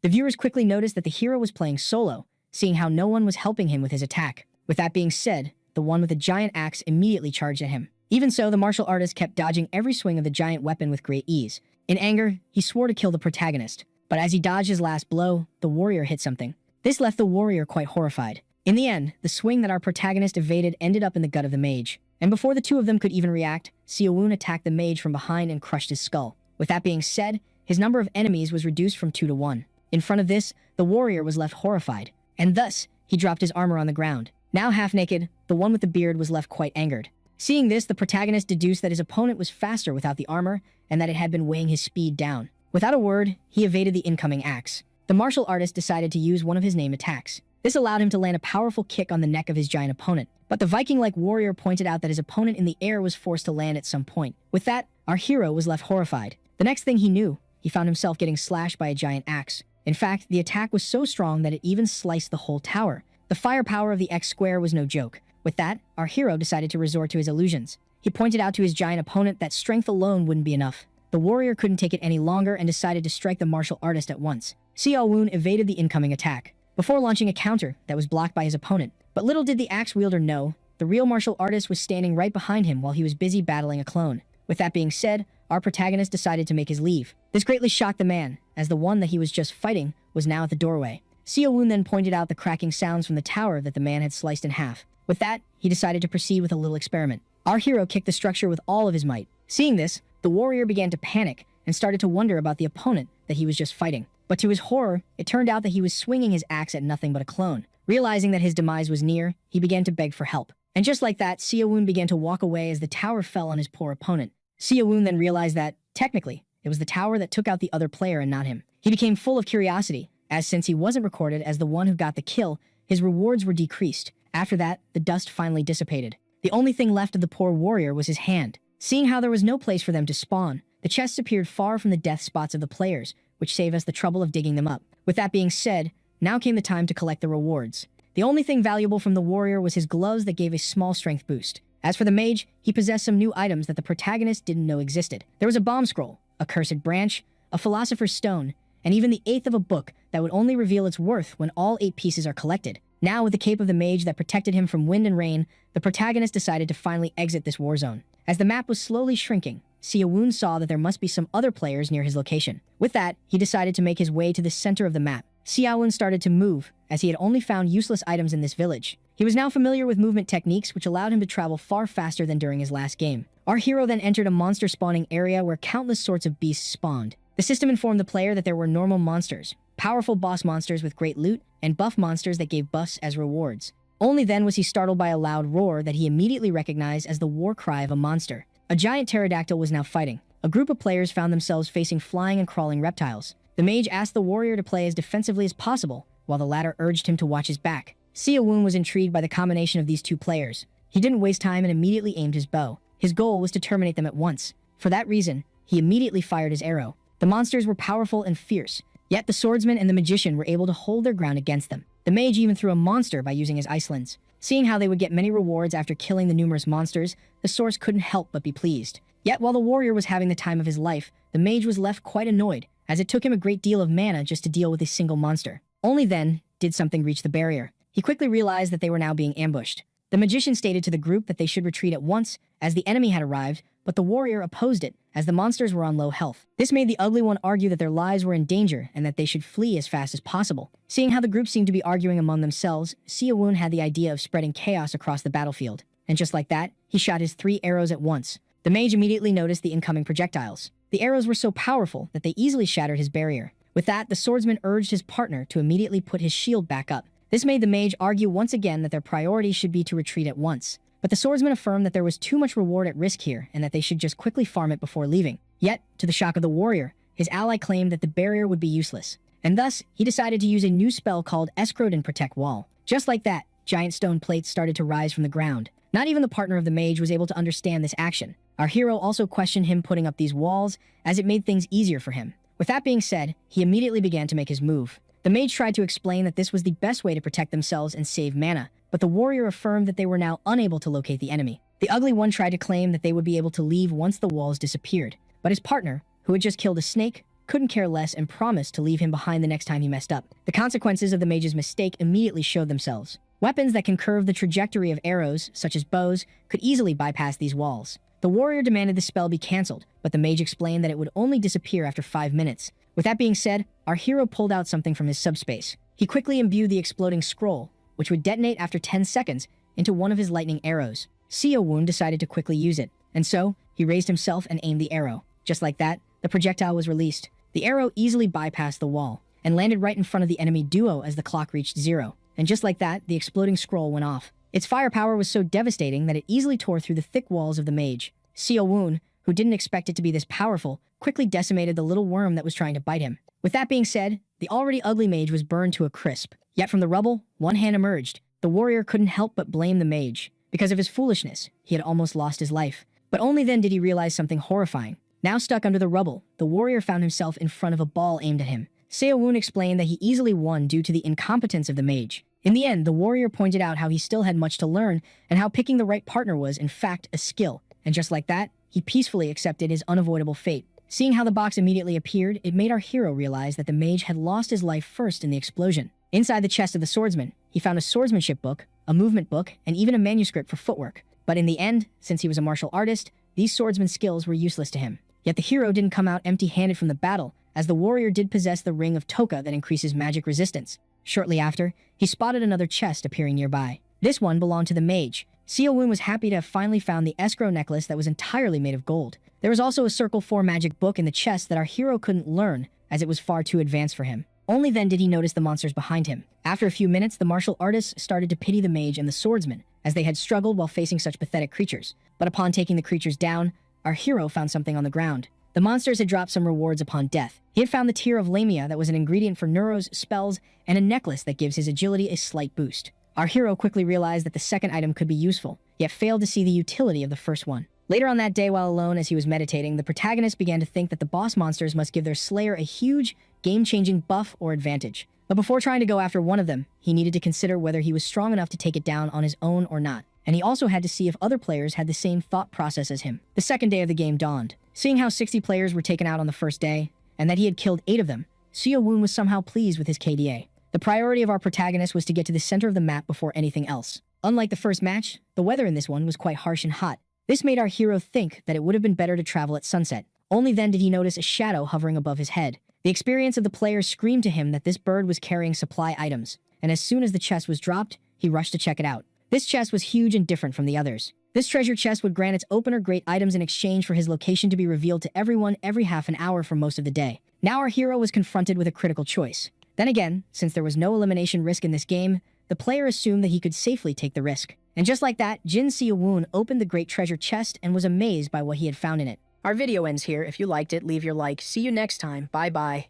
The viewers quickly noticed that the hero was playing solo, seeing how no one was helping him with his attack. With that being said, the one with the giant axe immediately charged at him. Even so, the martial artist kept dodging every swing of the giant weapon with great ease. In anger, he swore to kill the protagonist. But as he dodged his last blow, the warrior hit something. This left the warrior quite horrified. In the end, the swing that our protagonist evaded ended up in the gut of the mage. And before the two of them could even react, Seo-woon attacked the mage from behind and crushed his skull. With that being said, his number of enemies was reduced from 2 to 1. In front of this, the warrior was left horrified. And thus, he dropped his armor on the ground. Now half naked, the one with the beard was left quite angered. Seeing this, the protagonist deduced that his opponent was faster without the armor and that it had been weighing his speed down. Without a word, he evaded the incoming axe. The martial artist decided to use one of his name attacks. This allowed him to land a powerful kick on the neck of his giant opponent. But the Viking-like warrior pointed out that his opponent in the air was forced to land at some point. With that, our hero was left horrified. The next thing he knew, he found himself getting slashed by a giant axe. In fact, the attack was so strong that it even sliced the whole tower. The firepower of the X square was no joke. With that, our hero decided to resort to his illusions. He pointed out to his giant opponent that strength alone wouldn't be enough. The warrior couldn't take it any longer and decided to strike the martial artist at once. Seo-woon evaded the incoming attack, before launching a counter that was blocked by his opponent. But little did the axe wielder know, the real martial artist was standing right behind him while he was busy battling a clone. With that being said, our protagonist decided to make his leave. This greatly shocked the man, as the one that he was just fighting was now at the doorway. Seo-woon then pointed out the cracking sounds from the tower that the man had sliced in half. With that, he decided to proceed with a little experiment. Our hero kicked the structure with all of his might. Seeing this, the warrior began to panic and started to wonder about the opponent that he was just fighting. But to his horror, it turned out that he was swinging his axe at nothing but a clone. Realizing that his demise was near, he began to beg for help. And just like that, Seo-woon began to walk away as the tower fell on his poor opponent. Seo-woon then realized that, technically, it was the tower that took out the other player and not him. He became full of curiosity, as since he wasn't recorded as the one who got the kill, his rewards were decreased. After that, the dust finally dissipated. The only thing left of the poor warrior was his hand. Seeing how there was no place for them to spawn, the chests appeared far from the death spots of the players, which saved us the trouble of digging them up. With that being said, now came the time to collect the rewards. The only thing valuable from the warrior was his gloves that gave a small strength boost. As for the mage, he possessed some new items that the protagonist didn't know existed. There was a bomb scroll, a cursed branch, a philosopher's stone, and even the 8th of a book that would only reveal its worth when all 8 pieces are collected. Now, with the cape of the mage that protected him from wind and rain, the protagonist decided to finally exit this war zone. As the map was slowly shrinking, Seo-woon saw that there must be some other players near his location. With that, he decided to make his way to the center of the map. Seo-woon started to move, as he had only found useless items in this village. He was now familiar with movement techniques which allowed him to travel far faster than during his last game. Our hero then entered a monster spawning area where countless sorts of beasts spawned. The system informed the player that there were normal monsters, powerful boss monsters with great loot, and buff monsters that gave buffs as rewards. Only then was he startled by a loud roar that he immediately recognized as the war cry of a monster. A giant pterodactyl was now fighting. A group of players found themselves facing flying and crawling reptiles. The mage asked the warrior to play as defensively as possible, while the latter urged him to watch his back. Seo-woon was intrigued by the combination of these two players. He didn't waste time and immediately aimed his bow. His goal was to terminate them at once. For that reason, he immediately fired his arrow. The monsters were powerful and fierce, yet the swordsman and the magician were able to hold their ground against them. The mage even threw a monster by using his icelands. Seeing how they would get many rewards after killing the numerous monsters, the source couldn't help but be pleased. Yet while the warrior was having the time of his life, the mage was left quite annoyed, as it took him a great deal of mana just to deal with a single monster. Only then did something reach the barrier. He quickly realized that they were now being ambushed. The magician stated to the group that they should retreat at once, as the enemy had arrived, but the warrior opposed it, as the monsters were on low health. This made the ugly one argue that their lives were in danger and that they should flee as fast as possible. Seeing how the group seemed to be arguing among themselves, Seo-woon had the idea of spreading chaos across the battlefield. And just like that, he shot his 3 arrows at once. The mage immediately noticed the incoming projectiles. The arrows were so powerful that they easily shattered his barrier. With that, the swordsman urged his partner to immediately put his shield back up. This made the mage argue once again that their priority should be to retreat at once. But the swordsman affirmed that there was too much reward at risk here and that they should just quickly farm it before leaving. Yet, to the shock of the warrior, his ally claimed that the barrier would be useless. And thus, he decided to use a new spell called Escrowed and Protect Wall. Just like that, giant stone plates started to rise from the ground. Not even the partner of the mage was able to understand this action. Our hero also questioned him putting up these walls, as it made things easier for him. With that being said, he immediately began to make his move. The mage tried to explain that this was the best way to protect themselves and save mana, but the warrior affirmed that they were now unable to locate the enemy. The ugly one tried to claim that they would be able to leave once the walls disappeared, but his partner, who had just killed a snake, couldn't care less and promised to leave him behind the next time he messed up. The consequences of the mage's mistake immediately showed themselves. Weapons that can curve the trajectory of arrows, such as bows, could easily bypass these walls. The warrior demanded the spell be cancelled, but the mage explained that it would only disappear after 5 minutes. With that being said, our hero pulled out something from his subspace. He quickly imbued the exploding scroll, which would detonate after 10 seconds, into one of his lightning arrows. Woon decided to quickly use it, and so, he raised himself and aimed the arrow. Just like that, the projectile was released. The arrow easily bypassed the wall, and landed right in front of the enemy duo as the clock reached 0. And just like that, the exploding scroll went off. Its firepower was so devastating that it easily tore through the thick walls of the mage. Woon, who didn't expect it to be this powerful, quickly decimated the little worm that was trying to bite him. With that being said, the already ugly mage was burned to a crisp. Yet from the rubble, one hand emerged. The warrior couldn't help but blame the mage. Because of his foolishness, he had almost lost his life. But only then did he realize something horrifying. Now stuck under the rubble, the warrior found himself in front of a ball aimed at him. Woon explained that he easily won due to the incompetence of the mage. In the end, the warrior pointed out how he still had much to learn and how picking the right partner was, in fact, a skill. And just like that, he peacefully accepted his unavoidable fate. Seeing how the box immediately appeared, it made our hero realize that the mage had lost his life first in the explosion. Inside the chest of the swordsman, he found a swordsmanship book, a movement book, and even a manuscript for footwork. But in the end, since he was a martial artist, these swordsman skills were useless to him. Yet the hero didn't come out empty-handed from the battle, as the warrior did possess the ring of Toka that increases magic resistance. Shortly after, he spotted another chest appearing nearby. This one belonged to the mage. Woon was happy to have finally found the escrow necklace that was entirely made of gold. There was also a Circle 4 magic book in the chest that our hero couldn't learn, as it was far too advanced for him. Only then did he notice the monsters behind him. After a few minutes, the martial artists started to pity the mage and the swordsman, as they had struggled while facing such pathetic creatures. But upon taking the creatures down, our hero found something on the ground. The monsters had dropped some rewards upon death. He had found the tear of Lamia that was an ingredient for Neuro's spells and a necklace that gives his agility a slight boost. Our hero quickly realized that the second item could be useful, yet failed to see the utility of the first one. Later on that day, while alone as he was meditating, the protagonist began to think that the boss monsters must give their slayer a huge, game-changing buff or advantage. But before trying to go after one of them, he needed to consider whether he was strong enough to take it down on his own or not. And he also had to see if other players had the same thought process as him. The second day of the game dawned. Seeing how 60 players were taken out on the first day, and that he had killed 8 of them, Woon was somehow pleased with his KDA. The priority of our protagonist was to get to the center of the map before anything else. Unlike the first match, the weather in this one was quite harsh and hot. This made our hero think that it would have been better to travel at sunset. Only then did he notice a shadow hovering above his head. The experience of the players screamed to him that this bird was carrying supply items, and as soon as the chest was dropped, he rushed to check it out. This chest was huge and different from the others. This treasure chest would grant its opener great items in exchange for his location to be revealed to everyone every half an hour for most of the day. Now our hero was confronted with a critical choice. Then again, since there was no elimination risk in this game, the player assumed that he could safely take the risk. And just like that, Woon opened the great treasure chest and was amazed by what he had found in it. Our video ends here. If you liked it, leave your like. See you next time. Bye-bye.